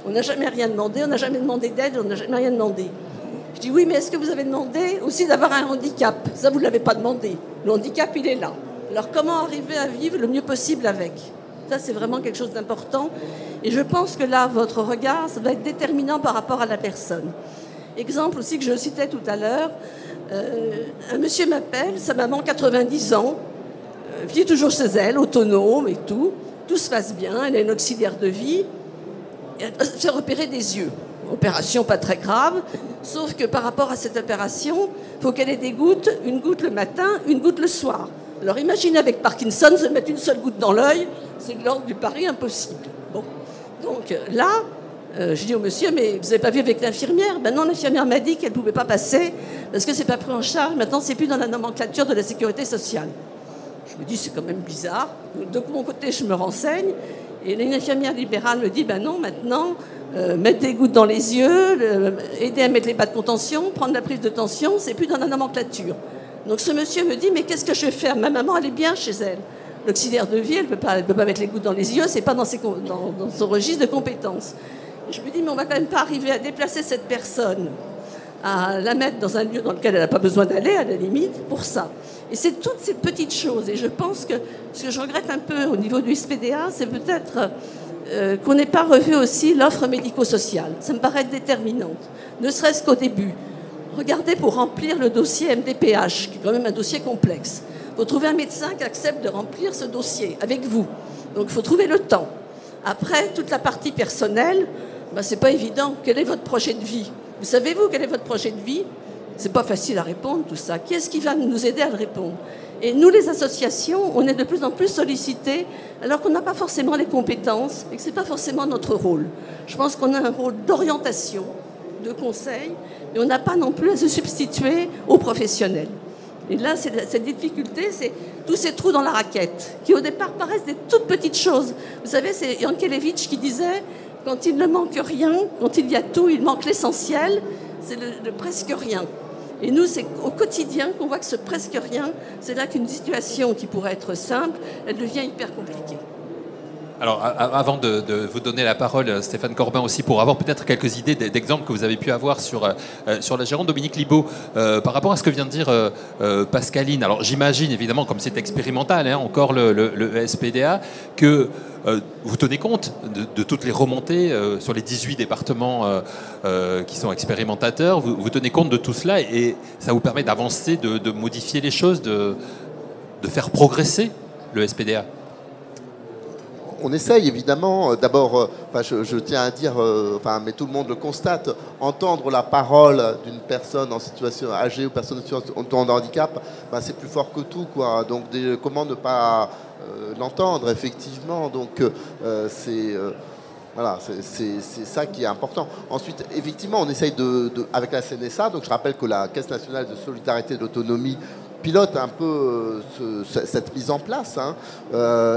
On n'a jamais rien demandé, on n'a jamais demandé d'aide, on n'a jamais rien demandé. Je dis oui, mais est-ce que vous avez demandé aussi d'avoir un handicap? Ça, vous ne l'avez pas demandé. Le handicap, il est là. Alors comment arriver à vivre le mieux possible avec? Ça, c'est vraiment quelque chose d'important. Et je pense que là, votre regard, ça va être déterminant par rapport à la personne. Exemple aussi que je citais tout à l'heure, un monsieur m'appelle, sa maman, 90 ans, vit toujours chez elle, autonome et tout se passe bien, elle a une auxiliaire de vie, et elle se fait repérer des yeux. Opération pas très grave, sauf que par rapport à cette opération, il faut qu'elle ait des gouttes, une goutte le matin, une goutte le soir. Alors imaginez avec Parkinson, se mettre une seule goutte dans l'œil, c'est de l'ordre du pari impossible. Bon. Donc là, je dis au monsieur, mais vous n'avez pas vu avec l'infirmière? Ben non, l'infirmière m'a dit qu'elle ne pouvait pas passer parce que c'est pas pris en charge. Maintenant, c'est plus dans la nomenclature de la sécurité sociale. Je me dis, c'est quand même bizarre. De mon côté, je me renseigne. Et une infirmière libérale me dit, ben non, maintenant, mettre des gouttes dans les yeux, aider à mettre les bas de contention, prendre la prise de tension, c'est plus dans la nomenclature. Donc ce monsieur me dit, mais qu'est-ce que je vais faire? Ma maman, elle est bien chez elle. L'auxiliaire de vie, elle ne peut pas mettre les gouttes dans les yeux, c'est pas dans son registre de compétences. Et je me dis, mais on va quand même pas arriver à déplacer cette personne, à la mettre dans un lieu dans lequel elle n'a pas besoin d'aller, à la limite, pour ça. Et c'est toutes ces petites choses. Et je pense que ce que je regrette un peu au niveau du SPDA, c'est peut-être qu'on n'ait pas revu aussi l'offre médico-sociale. Ça me paraît déterminante, ne serait-ce qu'au début. Regardez, pour remplir le dossier MDPH, qui est quand même un dossier complexe, il faut trouver un médecin qui accepte de remplir ce dossier avec vous. Donc il faut trouver le temps. Après, toute la partie personnelle, ben, c'est pas évident. Quel est votre projet de vie? Vous savez-vous quel est votre projet de vie? C'est pas facile à répondre, tout ça. Qui est-ce qui va nous aider à le répondre? Et nous, les associations, on est de plus en plus sollicités, alors qu'on n'a pas forcément les compétences et que c'est pas forcément notre rôle. Je pense qu'on a un rôle d'orientation, de conseil, mais on n'a pas non plus à se substituer aux professionnels. Et là, cette difficulté, c'est tous ces trous dans la raquette, qui au départ paraissent des toutes petites choses. Vous savez, c'est Yankelevitch qui disait, quand il ne manque rien, quand il y a tout, il manque l'essentiel, c'est le presque rien. Et nous, c'est au quotidien qu'on voit que ce presque rien, c'est là qu'une situation qui pourrait être simple, elle devient hyper compliquée. Alors, avant de vous donner la parole, Stéphane Corbin, aussi, pour avoir peut-être quelques idées d'exemples que vous avez pu avoir sur la gérante Dominique Libaud, par rapport à ce que vient de dire Pascaline. Alors, j'imagine, évidemment, comme c'est expérimental, hein, encore le SPDA, que vous tenez compte de toutes les remontées sur les 18 départements qui sont expérimentateurs. Vous tenez compte de tout cela et ça vous permet d'avancer, de modifier les choses, de faire progresser le SPDA. On essaye évidemment, d'abord, je tiens à dire, mais tout le monde le constate, entendre la parole d'une personne en situation âgée ou personne en situation de handicap, c'est plus fort que tout, quoi. Donc comment ne pas l'entendre, effectivement. Donc c'est ça qui est important. Ensuite, effectivement, on essaye avec la CNSA, donc je rappelle que la Caisse nationale de solidarité et d'autonomie pilote un peu cette mise en place. Hein.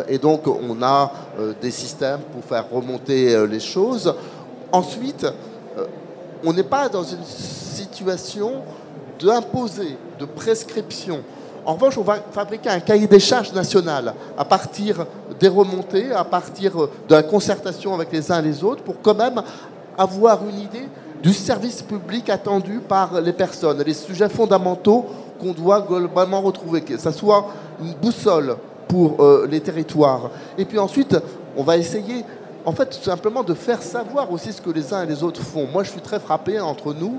Et donc, on a des systèmes pour faire remonter les choses. Ensuite, on n'est pas dans une situation d'imposer, de prescription. En revanche, on va fabriquer un cahier des charges national à partir des remontées, à partir de la concertation avec les uns et les autres, pour quand même avoir une idée du service public attendu par les personnes, les sujets fondamentaux qu'on doit globalement retrouver, que ça soit une boussole pour les territoires. Et puis ensuite, on va essayer, en fait, tout simplement de faire savoir aussi ce que les uns et les autres font. Moi, je suis très frappé entre nous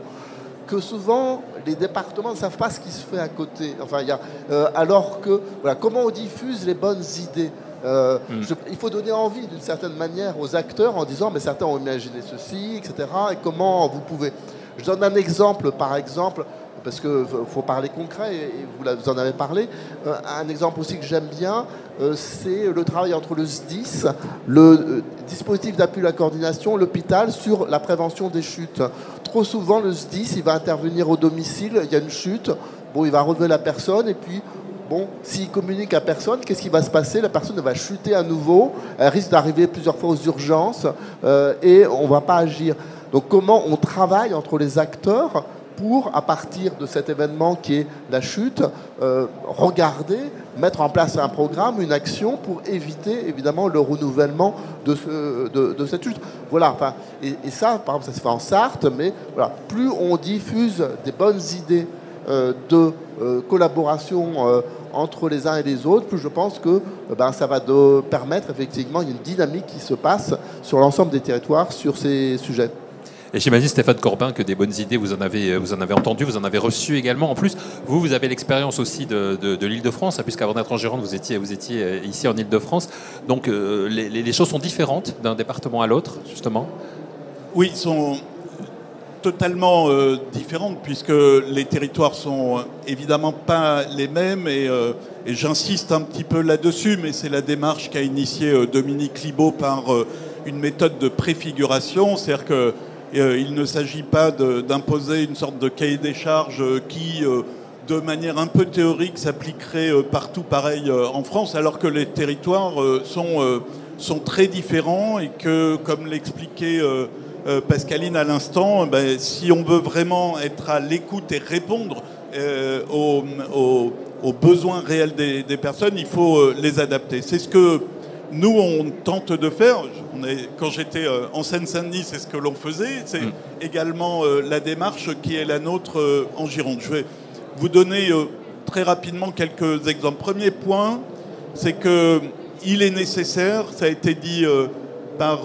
que souvent, les départements ne savent pas ce qui se fait à côté. Enfin, alors que, voilà, comment on diffuse les bonnes idées. Il faut donner envie, d'une certaine manière, aux acteurs en disant, mais certains ont imaginé ceci, etc. Et comment vous pouvez... Je donne un exemple, par exemple, parce qu'il faut parler concret, et vous en avez parlé. Un exemple aussi que j'aime bien, c'est le travail entre le SDIS, le dispositif d'appui à la coordination, l'hôpital, sur la prévention des chutes. Trop souvent, le SDIS, il va intervenir au domicile, il y a une chute, il va relever la personne, et puis, s'il communique à personne, qu'est-ce qui va se passer? La personne va chuter à nouveau, elle risque d'arriver plusieurs fois aux urgences, et on ne va pas agir. Donc, comment on travaille entre les acteurs pour, à partir de cet événement qui est la chute, regarder, mettre en place un programme, une action pour éviter évidemment le renouvellement de cette chute. Voilà, et ça, par exemple, ça se fait en Sarthe, mais voilà, plus on diffuse des bonnes idées de collaboration entre les uns et les autres, plus je pense que ça va permettre effectivement une dynamique qui se passe sur l'ensemble des territoires sur ces sujets. Et j'imagine, Stéphane Corbin, que des bonnes idées, vous en avez entendu, vous en avez reçu également. En plus, vous avez l'expérience aussi de l'Île-de-France, puisqu'avant d'être en Gironde, vous étiez ici en Île-de-France. Donc, les choses sont différentes d'un département à l'autre, justement. Oui, sont totalement différentes, puisque les territoires sont évidemment pas les mêmes. Et j'insiste un petit peu là-dessus, mais c'est la démarche qu'a initiée Dominique Libaud par une méthode de préfiguration. C'est-à-dire que il ne s'agit pas d'imposer une sorte de cahier des charges qui, de manière un peu théorique, s'appliquerait partout pareil en France, alors que les territoires sont très différents et que, comme l'expliquait Pascaline à l'instant, si on veut vraiment être à l'écoute et répondre aux besoins réels des personnes, il faut les adapter. C'est ce que nous, on tente de faire. Quand j'étais en Seine-Saint-Denis, c'est ce que l'on faisait. C'est également la démarche qui est la nôtre en Gironde. Je vais vous donner très rapidement quelques exemples. Premier point, c'est qu'il est nécessaire, ça a été dit par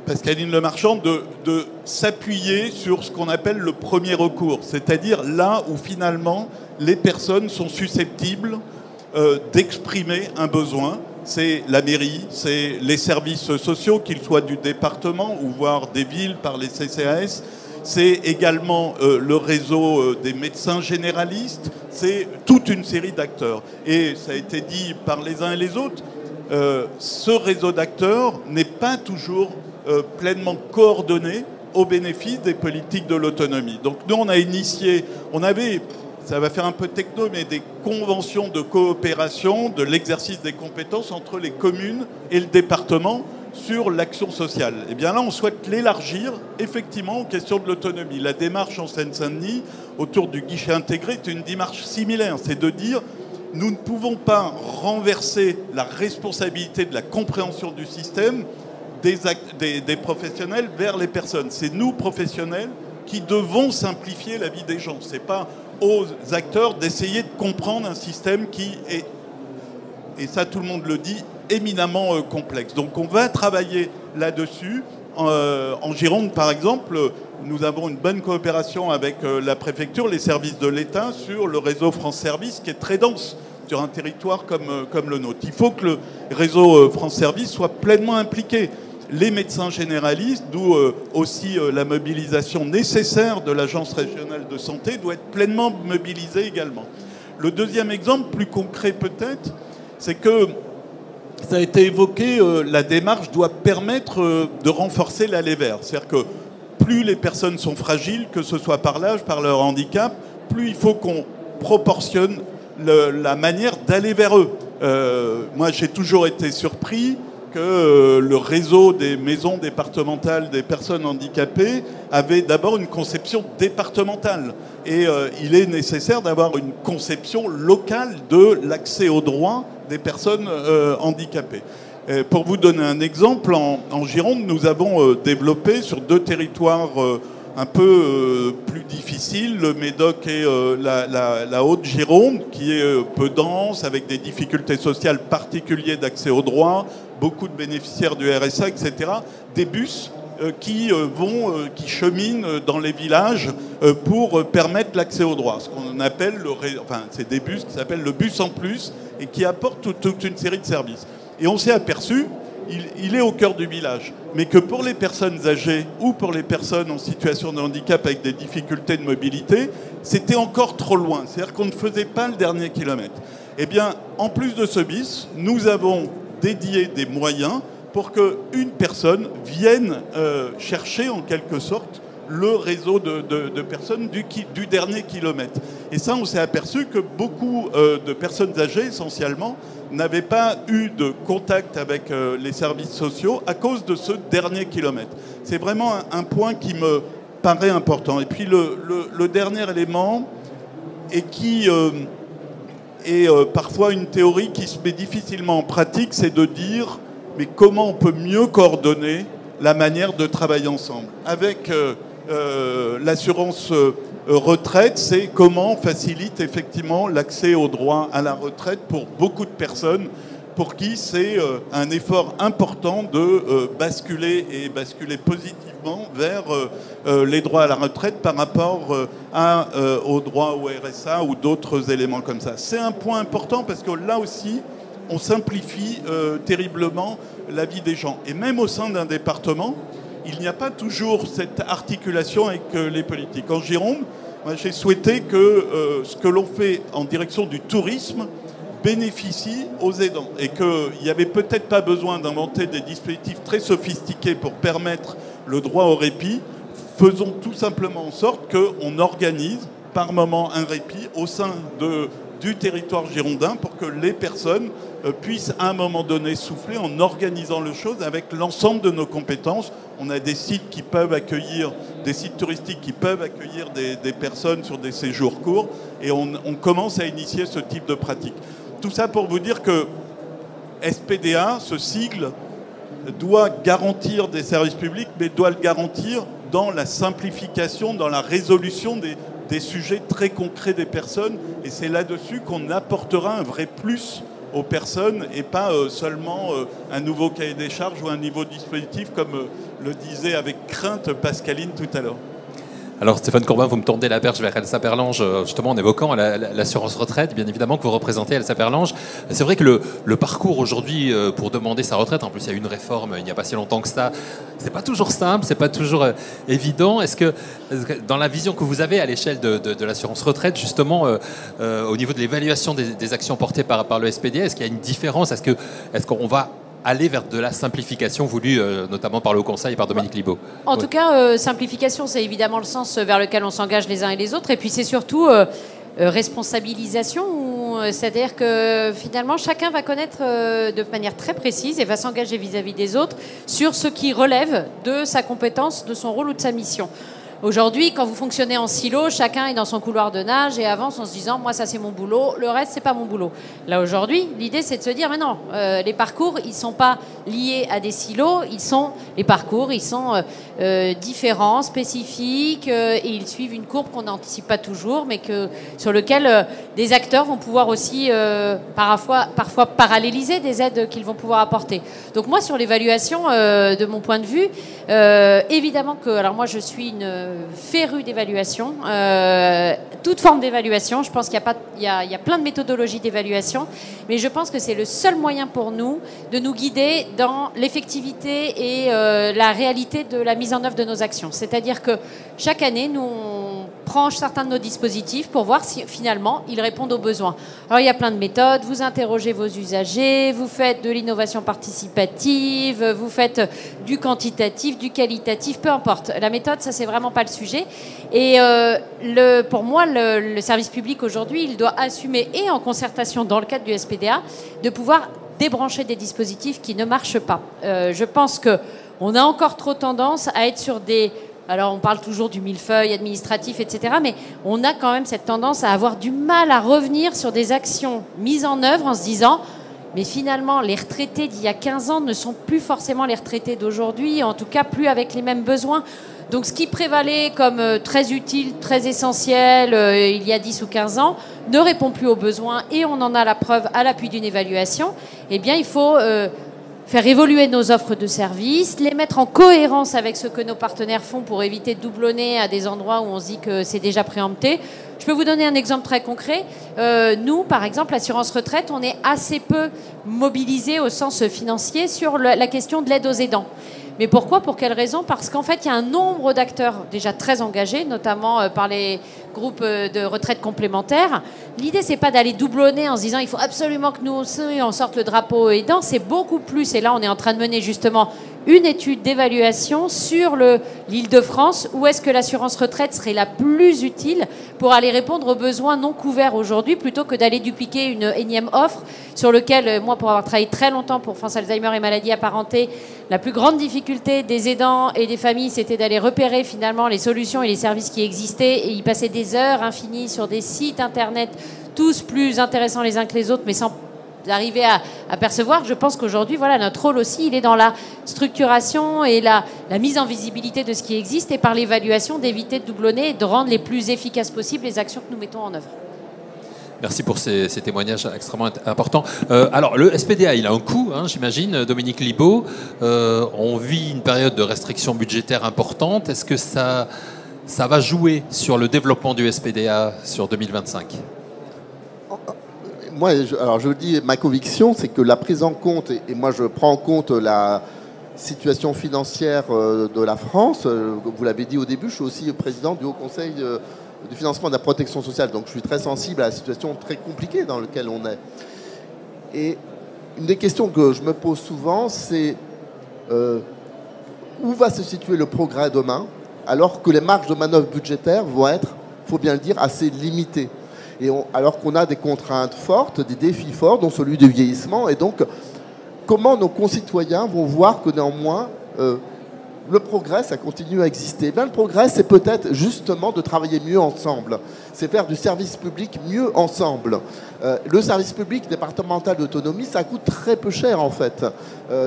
Pascaline Lemarchand, de s'appuyer sur ce qu'on appelle le premier recours, c'est-à-dire là où finalement les personnes sont susceptibles d'exprimer un besoin. C'est la mairie, c'est les services sociaux, qu'ils soient du département ou voire des villes par les CCAS. C'est également le réseau des médecins généralistes. C'est toute une série d'acteurs. Et ça a été dit par les uns et les autres, ce réseau d'acteurs n'est pas toujours pleinement coordonné au bénéfice des politiques de l'autonomie. Donc nous, on a initié, ça va faire un peu techno, mais des conventions de coopération de l'exercice des compétences entre les communes et le département sur l'action sociale. Et bien là, on souhaite l'élargir effectivement aux questions de l'autonomie. La démarche en Seine-Saint-Denis autour du guichet intégré est une démarche similaire. C'est de dire, nous ne pouvons pas renverser la responsabilité de la compréhension du système des professionnels vers les personnes. C'est nous, professionnels, qui devons simplifier la vie des gens. C'est pas aux acteurs d'essayer de comprendre un système qui est, et ça tout le monde le dit, éminemment complexe. Donc on va travailler là-dessus. En Gironde, par exemple, nous avons une bonne coopération avec la préfecture, les services de l'État sur le réseau France Service qui est très dense sur un territoire comme le nôtre. Il faut que le réseau France Service soit pleinement impliqué. Les médecins généralistes, d'où aussi la mobilisation nécessaire de l'Agence régionale de santé, doit être pleinement mobilisée également. Le deuxième exemple, plus concret peut-être, c'est que ça a été évoqué, la démarche doit permettre de renforcer l'aller vers. C'est-à-dire que plus les personnes sont fragiles, que ce soit par l'âge, par leur handicap, plus il faut qu'on proportionne la manière d'aller vers eux. Moi, j'ai toujours été surpris que le réseau des maisons départementales des personnes handicapées avait d'abord une conception départementale. Et il est nécessaire d'avoir une conception locale de l'accès aux droits des personnes handicapées. Pour vous donner un exemple, en Gironde, nous avons développé sur 2 territoires un peu plus difficiles, le Médoc et la Haute-Gironde, qui est peu dense, avec des difficultés sociales particulières d'accès aux droits, beaucoup de bénéficiaires du RSA, etc., des bus qui cheminent dans les villages pour permettre l'accès aux droits. Ce qu'on appelle, c'est des bus qui s'appellent le bus en plus et qui apportent toute une série de services. Et on s'est aperçu, il est au cœur du village, mais que pour les personnes âgées ou pour les personnes en situation de handicap avec des difficultés de mobilité, c'était encore trop loin. C'est-à-dire qu'on ne faisait pas le dernier kilomètre. Eh bien, en plus de ce bus, nous avons dédié des moyens pour qu'une personne vienne chercher en quelque sorte le réseau de personnes du dernier kilomètre. Et ça, on s'est aperçu que beaucoup de personnes âgées, essentiellement, n'avaient pas eu de contact avec les services sociaux à cause de ce dernier kilomètre. C'est vraiment un point qui me paraît important. Et puis le dernier élément, et qui est parfois une théorie qui se met difficilement en pratique, c'est de dire mais comment on peut mieux coordonner la manière de travailler ensemble. Avec l'assurance retraite, c'est comment on facilite effectivement l'accès au droit à la retraite pour beaucoup de personnes pour qui c'est un effort important de basculer positivement vers les droits à la retraite par rapport au droit au RSA ou d'autres éléments comme ça. C'est un point important parce que là aussi, on simplifie terriblement la vie des gens. Et même au sein d'un département, il n'y a pas toujours cette articulation avec les politiques. En Gironde, moi, j'ai souhaité que ce que l'on fait en direction du tourisme bénéficie aux aidants et qu'il n'y avait peut-être pas besoin d'inventer des dispositifs très sophistiqués pour permettre le droit au répit. Faisons tout simplement en sorte qu'on organise par moment un répit au sein du territoire girondin pour que les personnes puissent à un moment donné souffler en organisant les choses avec l'ensemble de nos compétences. On a des sites qui peuvent accueillir, des sites touristiques qui peuvent accueillir des personnes sur des séjours courts et on commence à initier ce type de pratique. Tout ça pour vous dire que SPDA, ce sigle, doit garantir des services publics, mais doit le garantir dans la simplification, dans la résolution des sujets très concrets des personnes. Et c'est là-dessus qu'on apportera un vrai plus aux personnes et pas seulement un nouveau cahier des charges ou un nouveau dispositif, comme le disait avec crainte Pascaline tout à l'heure. Alors Stéphane Courbin, vous me tendez la perche vers Elsa Perlange, justement en évoquant l'assurance retraite, bien évidemment que vous représentez Elsa Perlange. C'est vrai que le parcours aujourd'hui pour demander sa retraite, en plus il y a eu une réforme il n'y a pas si longtemps que ça, c'est pas toujours simple, c'est pas toujours évident. Est-ce que dans la vision que vous avez à l'échelle de l'assurance retraite, justement au niveau de l'évaluation des actions portées par le SPDA, est-ce qu'il y a une différence? Est-ce qu'on va aller vers de la simplification voulue notamment par le Haut Conseil et par Dominique Libault? En tout cas, simplification, c'est évidemment le sens vers lequel on s'engage les uns et les autres. Et puis c'est surtout responsabilisation, c'est-à-dire que finalement chacun va connaître de manière très précise et va s'engager vis-à-vis des autres sur ce qui relève de sa compétence, de son rôle ou de sa mission. Aujourd'hui, quand vous fonctionnez en silo, chacun est dans son couloir de nage et avance en se disant « moi, ça, c'est mon boulot, le reste, c'est pas mon boulot ». Là, aujourd'hui, l'idée, c'est de se dire « mais non, les parcours, ils sont pas liés à des silos, les parcours, ils sont différents, spécifiques et ils suivent une courbe qu'on n'anticipe pas toujours, mais sur lequel des acteurs vont pouvoir aussi parfois paralléliser des aides qu'ils vont pouvoir apporter. » Donc moi, sur l'évaluation, de mon point de vue, évidemment que... Alors moi, je suis une férue d'évaluation, toute forme d'évaluation. Je pense qu'il y a plein de méthodologies d'évaluation, mais je pense que c'est le seul moyen pour nous de nous guider dans l'effectivité et la réalité de la mise en œuvre de nos actions. C'est-à-dire que chaque année, nous on prend certains de nos dispositifs pour voir si finalement ils répondent aux besoins. Alors il y a plein de méthodes, vous interrogez vos usagers, vous faites de l'innovation participative, vous faites du quantitatif, du qualitatif, peu importe. La méthode, ça c'est vraiment pas le sujet. Et pour moi, le service public aujourd'hui, il doit assumer, et en concertation dans le cadre du SPDA, de pouvoir débrancher des dispositifs qui ne marchent pas. Je pense qu'on a encore trop tendance à être sur des... Alors, on parle toujours du millefeuille administratif, etc. Mais on a quand même cette tendance à avoir du mal à revenir sur des actions mises en œuvre en se disant mais finalement, les retraités d'il y a 15 ans ne sont plus forcément les retraités d'aujourd'hui, en tout cas plus avec les mêmes besoins. Donc, ce qui prévalait comme très utile, très essentiel il y a 10 ou 15 ans ne répond plus aux besoins et on en a la preuve à l'appui d'une évaluation. Eh bien, il faut... faire évoluer nos offres de services, les mettre en cohérence avec ce que nos partenaires font pour éviter de doublonner à des endroits où on se dit que c'est déjà préempté. Je peux vous donner un exemple très concret. Nous, par exemple, l'assurance retraite, on est assez peu mobilisés au sens financier sur la question de l'aide aux aidants. Mais pourquoi? Pour quelle raison? Parce qu'en fait, il y a un nombre d'acteurs déjà très engagés, notamment par les groupes de retraite complémentaires. L'idée, c'est pas d'aller doublonner en se disant il faut absolument que nous aussi on sorte le drapeau aidant. C'est beaucoup plus. Et là, on est en train de mener justement une étude d'évaluation sur l'Île-de-France, où est-ce que l'assurance retraite serait la plus utile pour aller répondre aux besoins non couverts aujourd'hui, plutôt que d'aller dupliquer une énième offre sur lequel, moi, pour avoir travaillé très longtemps pour France Alzheimer et maladies apparentées, la plus grande difficulté des aidants et des familles, c'était d'aller repérer finalement les solutions et les services qui existaient, et y passer des heures infinies sur des sites internet, tous plus intéressants les uns que les autres, mais sans d'arriver à percevoir. Je pense qu'aujourd'hui, voilà, notre rôle aussi, il est dans la structuration et la mise en visibilité de ce qui existe et par l'évaluation d'éviter de doublonner et de rendre les plus efficaces possibles les actions que nous mettons en œuvre. Merci pour ces témoignages extrêmement importants. Alors, le SPDA, il a un coût, hein, j'imagine, Dominique Libaud. On vit une période de restriction budgétaire importante. Est-ce que ça va jouer sur le développement du SPDA sur 2025 ? Moi, je vous dis, ma conviction, c'est que la prise en compte, et moi je prends en compte la situation financière de la France. Vous l'avez dit au début, je suis aussi président du Haut Conseil du financement de la protection sociale. Donc je suis très sensible à la situation très compliquée dans laquelle on est. Et une des questions que je me pose souvent, c'est où va se situer le progrès demain, alors que les marges de manœuvre budgétaires vont être, il faut bien le dire, assez limitées. Et alors qu'on a des contraintes fortes, des défis forts, dont celui du vieillissement. Et donc, comment nos concitoyens vont voir que néanmoins, le progrès, ça continue à exister. Le progrès, c'est peut-être justement de travailler mieux ensemble. C'est faire du service public mieux ensemble. Le service public départemental d'autonomie, ça coûte très peu cher en fait.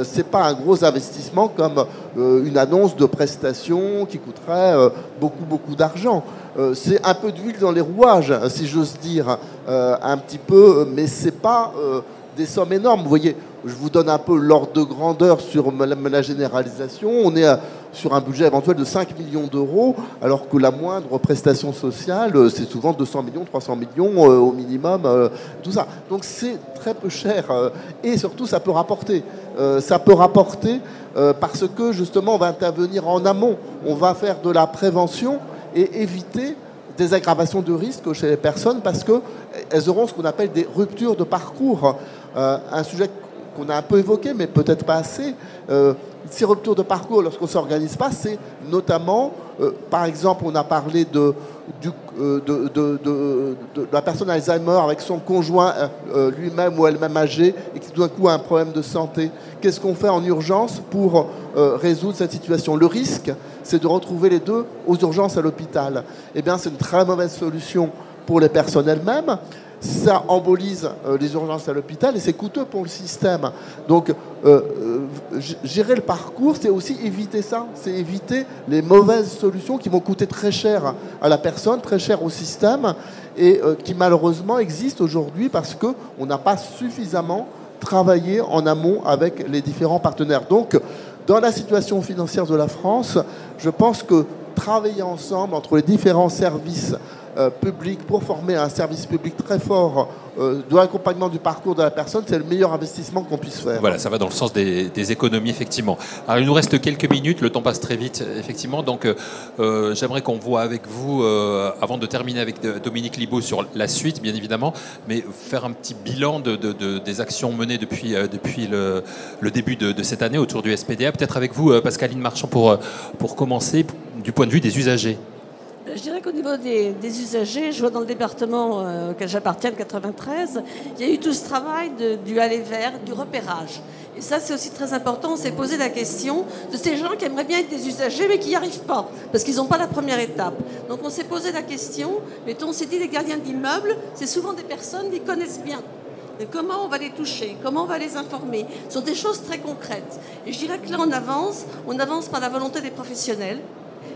C'est pas un gros investissement comme une annonce de prestation qui coûterait beaucoup d'argent. C'est un peu d'huile dans les rouages, si j'ose dire, un petit peu, mais c'est pas des sommes énormes. Vous voyez, je vous donne un peu l'ordre de grandeur sur la généralisation. On est sur un budget éventuel de 5 millions d'euros, alors que la moindre prestation sociale, c'est souvent 200 millions, 300 millions au minimum, tout ça. Donc c'est très peu cher. Et surtout, ça peut rapporter. Ça peut rapporter parce que, justement, on va intervenir en amont. On va faire de la prévention et éviter des aggravations de risque chez les personnes parce qu'elles auront ce qu'on appelle des ruptures de parcours. Un sujet qu'on a un peu évoqué, mais peut-être pas assez. Ces ruptures de parcours, lorsqu'on ne s'organise pas, c'est notamment, par exemple, on a parlé de la personne Alzheimer avec son conjoint lui-même ou elle-même âgé et qui tout d'un coup a un problème de santé. Qu'est-ce qu'on fait en urgence pour résoudre cette situation ? Le risque, c'est de retrouver les deux aux urgences à l'hôpital. Eh bien, c'est une très mauvaise solution pour les personnes elles-mêmes. Ça embolise les urgences à l'hôpital et c'est coûteux pour le système. Donc, gérer le parcours, c'est aussi éviter ça. C'est éviter les mauvaises solutions qui vont coûter très cher à la personne, très cher au système et qui malheureusement existent aujourd'hui parce qu'on n'a pas suffisamment travaillé en amont avec les différents partenaires. Donc, dans la situation financière de la France, je pense que travailler ensemble entre les différents services public pour former un service public très fort de l'accompagnement du parcours de la personne, c'est le meilleur investissement qu'on puisse faire. Voilà, ça va dans le sens des économies, effectivement. Alors, il nous reste quelques minutes, le temps passe très vite, effectivement. Donc, j'aimerais qu'on voit avec vous, avant de terminer avec Dominique Libaud sur la suite, bien évidemment, mais faire un petit bilan des actions menées depuis le début de cette année autour du SPDA. Peut-être avec vous, Pascaline Marchand, pour commencer, du point de vue des usagers. Je dirais qu'au niveau des usagers, je vois dans le département auquel j'appartiens, 93, il y a eu tout ce travail du aller vers, du repérage. Et ça, c'est aussi très important. On s'est posé la question de ces gens qui aimeraient bien être des usagers, mais qui n'y arrivent pas, parce qu'ils n'ont pas la première étape. Donc on s'est posé la question, mettons, on s'est dit, les gardiens d'immeubles, c'est souvent des personnes qui connaissent bien. Et comment on va les toucher, comment on va les informer, ce sont des choses très concrètes. Et je dirais que là, on avance par la volonté des professionnels,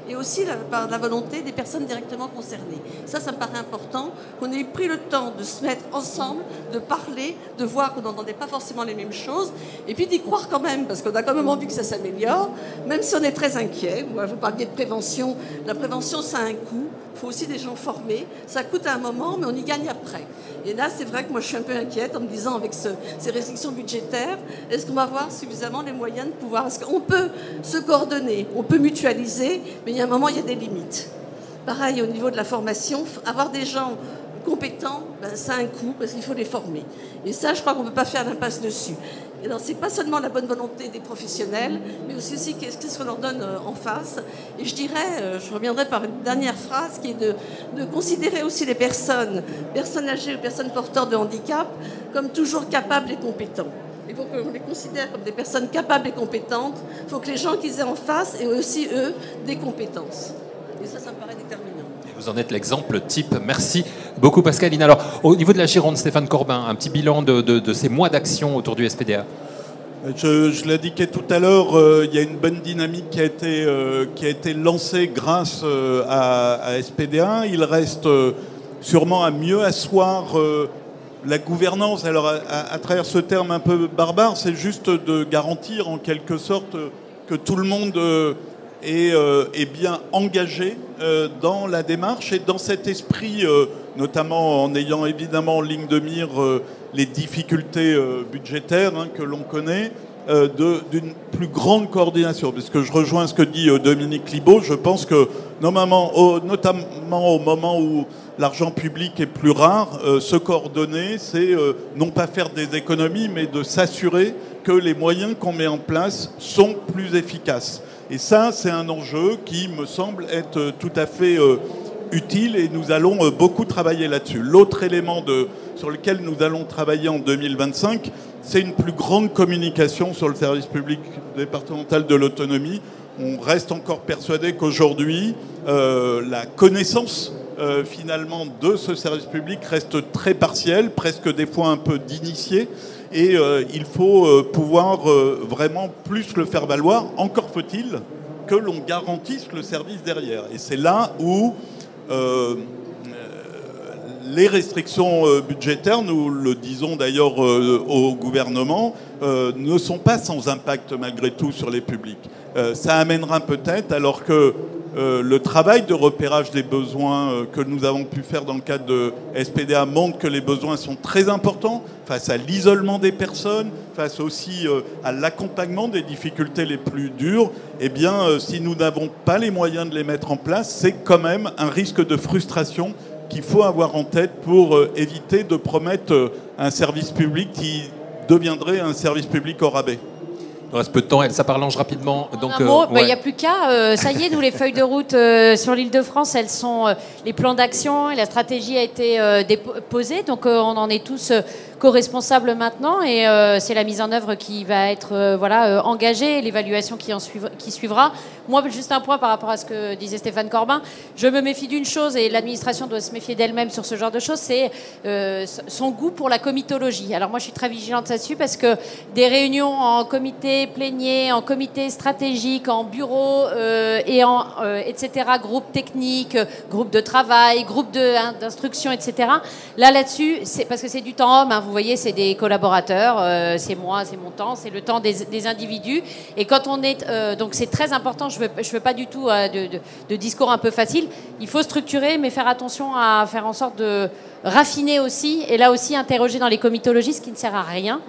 et aussi par la volonté des personnes directement concernées. Ça me paraît important, qu'on ait pris le temps de se mettre ensemble, de parler, de voir qu'on n'entendait pas forcément les mêmes choses, et puis d'y croire quand même, parce qu'on a quand même envie que ça s'améliore, même si on est très inquiet. Moi, vous parliez de prévention. La prévention, ça a un coût. Il faut aussi des gens formés. Ça coûte à un moment, mais on y gagne après. Et là, c'est vrai que moi, je suis un peu inquiète en me disant, avec ces restrictions budgétaires, est-ce qu'on va avoir suffisamment les moyens de pouvoir... Parce qu'on peut se coordonner, on peut mutualiser, mais il y a un moment, il y a des limites. Pareil, au niveau de la formation, avoir des gens compétents, ça a un coût, parce qu'il faut les former. Et ça, je crois qu'on ne peut pas faire l'impasse dessus. Et alors, c'est pas seulement la bonne volonté des professionnels, mais aussi qu'est-ce qu'on leur donne en face. Et je dirais, je reviendrai par une dernière phrase, qui est de considérer aussi les personnes âgées ou personnes porteurs de handicap, comme toujours capables et compétents. Et pour qu'on les considère comme des personnes capables et compétentes, il faut que les gens qu'ils aient en face aient aussi, eux, des compétences. Et ça me paraît déterminant. Et vous en êtes l'exemple type. Merci beaucoup, Pascaline. Alors, au niveau de la Gironde, Stéphane Corbin, un petit bilan de ces mois d'action autour du SPDA. Je l'indiquais tout à l'heure, il y a une bonne dynamique qui a été lancée grâce à SPDA. Il reste sûrement à mieux asseoir la gouvernance. Alors, à travers ce terme un peu barbare, c'est juste de garantir en quelque sorte que tout le monde est bien engagé dans la démarche et dans cet esprit, notamment en ayant évidemment en ligne de mire les difficultés budgétaires que l'on connaît, d'une plus grande coordination. Parce que je rejoins ce que dit Dominique Libaud, je pense que notamment au moment où l'argent public est plus rare, se coordonner, c'est non pas faire des économies, mais de s'assurer que les moyens qu'on met en place sont plus efficaces. Et ça, c'est un enjeu qui me semble être tout à fait utile et nous allons beaucoup travailler là-dessus. L'autre élément sur lequel nous allons travailler en 2025, c'est une plus grande communication sur le service public départemental de l'autonomie. On reste encore persuadé qu'aujourd'hui, la connaissance finalement de ce service public reste très partielle, presque des fois un peu d'initié. Et il faut pouvoir vraiment plus le faire valoir. Encore faut-il que l'on garantisse le service derrière. Et c'est là où les restrictions budgétaires, nous le disons d'ailleurs au gouvernement, ne sont pas sans impact malgré tout sur les publics. Ça amènera peut-être, alors que le travail de repérage des besoins que nous avons pu faire dans le cadre de SPDA montre que les besoins sont très importants face à l'isolement des personnes, face aussi à l'accompagnement des difficultés les plus dures. Eh bien, si nous n'avons pas les moyens de les mettre en place, c'est quand même un risque de frustration qu'il faut avoir en tête pour éviter de promettre un service public qui deviendrait un service public au rabais. Il reste peu de temps, Elsa Parlange rapidement. Donc, il n'y a plus qu'à. Ça y est, nous, les feuilles de route sur l'Île-de-France, elles sont. Les plans d'action et la stratégie a été déposée. Donc, on en est tous co-responsables maintenant. Et c'est la mise en œuvre qui va être engagée, l'évaluation qui suivra. Moi, juste un point par rapport à ce que disait Stéphane Corbin. Je me méfie d'une chose, et l'administration doit se méfier d'elle-même sur ce genre de choses, c'est son goût pour la comitologie. Alors, moi, je suis très vigilante là-dessus parce que des réunions en comité plénier, en comité stratégique, en bureau etc., groupe technique, groupe de travail, groupe d'instruction, etc. Là-dessus, c'est parce que c'est du temps homme, vous voyez, c'est des collaborateurs, c'est moi, c'est mon temps, c'est le temps des individus. Et quand on est... donc c'est très important, je veux pas du tout de discours un peu facile. Il faut structurer, mais faire attention à faire en sorte de raffiner aussi, et là aussi interroger dans les comitologies, ce qui ne sert à rien,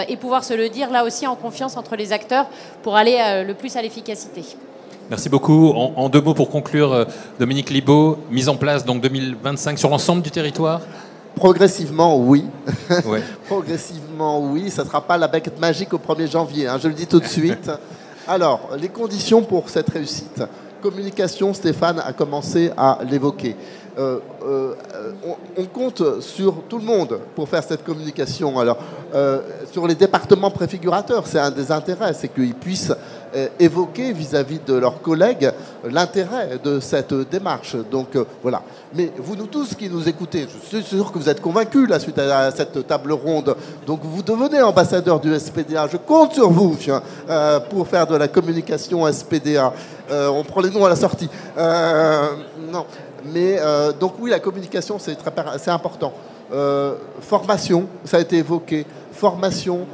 et pouvoir se le dire là aussi en confiance entre les acteurs pour aller le plus à l'efficacité. Merci beaucoup. En deux mots pour conclure, Dominique Libaud, mise en place donc 2025 sur l'ensemble du territoire ? Progressivement, oui. Ouais. Progressivement, oui. Ça ne sera pas la baguette magique au 1er janvier, je le dis tout de suite. Alors, les conditions pour cette réussite. Communication, Stéphane a commencé à l'évoquer. On compte sur tout le monde pour faire cette communication. Alors, sur les départements préfigurateurs, c'est un des intérêts, c'est qu'ils puissent évoquer vis-à-vis de leurs collègues l'intérêt de cette démarche. Donc voilà. Mais vous tous qui nous écoutez, je suis sûr que vous êtes convaincus là suite à cette table ronde. Donc vous devenez ambassadeur du SPDA. Je compte sur vous pour faire de la communication SPDA. On prend les noms à la sortie. Non. Mais donc oui, la communication, c'est important. Formation, ça a été évoqué. Formation,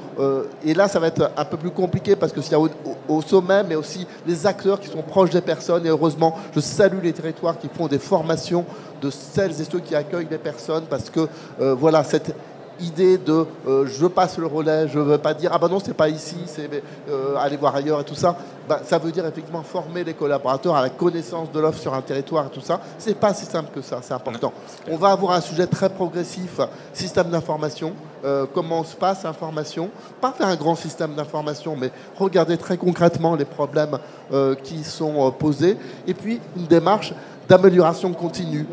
et là, ça va être un peu plus compliqué parce que s'il y a au sommet, mais aussi les acteurs qui sont proches des personnes. Et heureusement, je salue les territoires qui font des formations de celles et ceux qui accueillent les personnes parce que voilà, cette idée de je passe le relais, je ne veux pas dire ah ben non c'est pas ici, c'est aller voir ailleurs et tout ça, ça veut dire effectivement former les collaborateurs à la connaissance de l'offre sur un territoire et tout ça. C'est pas si simple que ça, c'est important. On va avoir un sujet très progressif, système d'information, comment se passe l'information, pas faire un grand système d'information, mais regarder très concrètement les problèmes qui sont posés, et puis une démarche d'amélioration continue.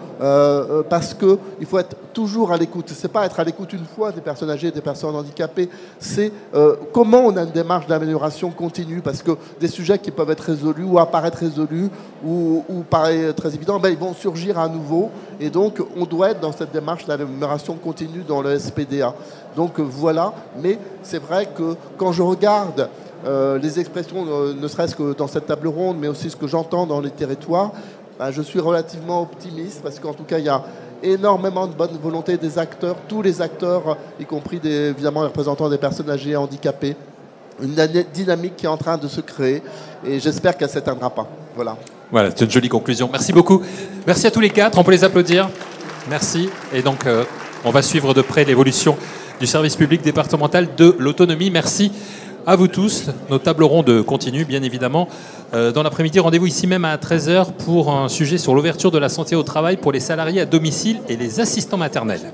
Parce qu'il faut être toujours à l'écoute. Ce n'est pas être à l'écoute une fois des personnes âgées, des personnes handicapées. C'est comment on a une démarche d'amélioration continue. Parce que des sujets qui peuvent être résolus ou apparaître résolus ou paraître très évidents, ils vont surgir à nouveau. Et donc, on doit être dans cette démarche d'amélioration continue dans le SPDA. Donc voilà. Mais c'est vrai que quand je regarde les expressions, ne serait-ce que dans cette table ronde, mais aussi ce que j'entends dans les territoires, je suis relativement optimiste parce qu'en tout cas, il y a énormément de bonne volonté des acteurs, tous les acteurs, y compris évidemment les représentants des personnes âgées et handicapées. Une dynamique qui est en train de se créer et j'espère qu'elle ne s'éteindra pas. Voilà. Voilà, c'est une jolie conclusion. Merci beaucoup. Merci à tous les quatre. On peut les applaudir. Merci. Et donc, on va suivre de près l'évolution du service public départemental de l'autonomie. Merci à vous tous. Nos tables rondes continuent, bien évidemment. Dans l'après-midi, rendez-vous ici même à 13h pour un sujet sur l'ouverture de la santé au travail pour les salariés à domicile et les assistants maternels.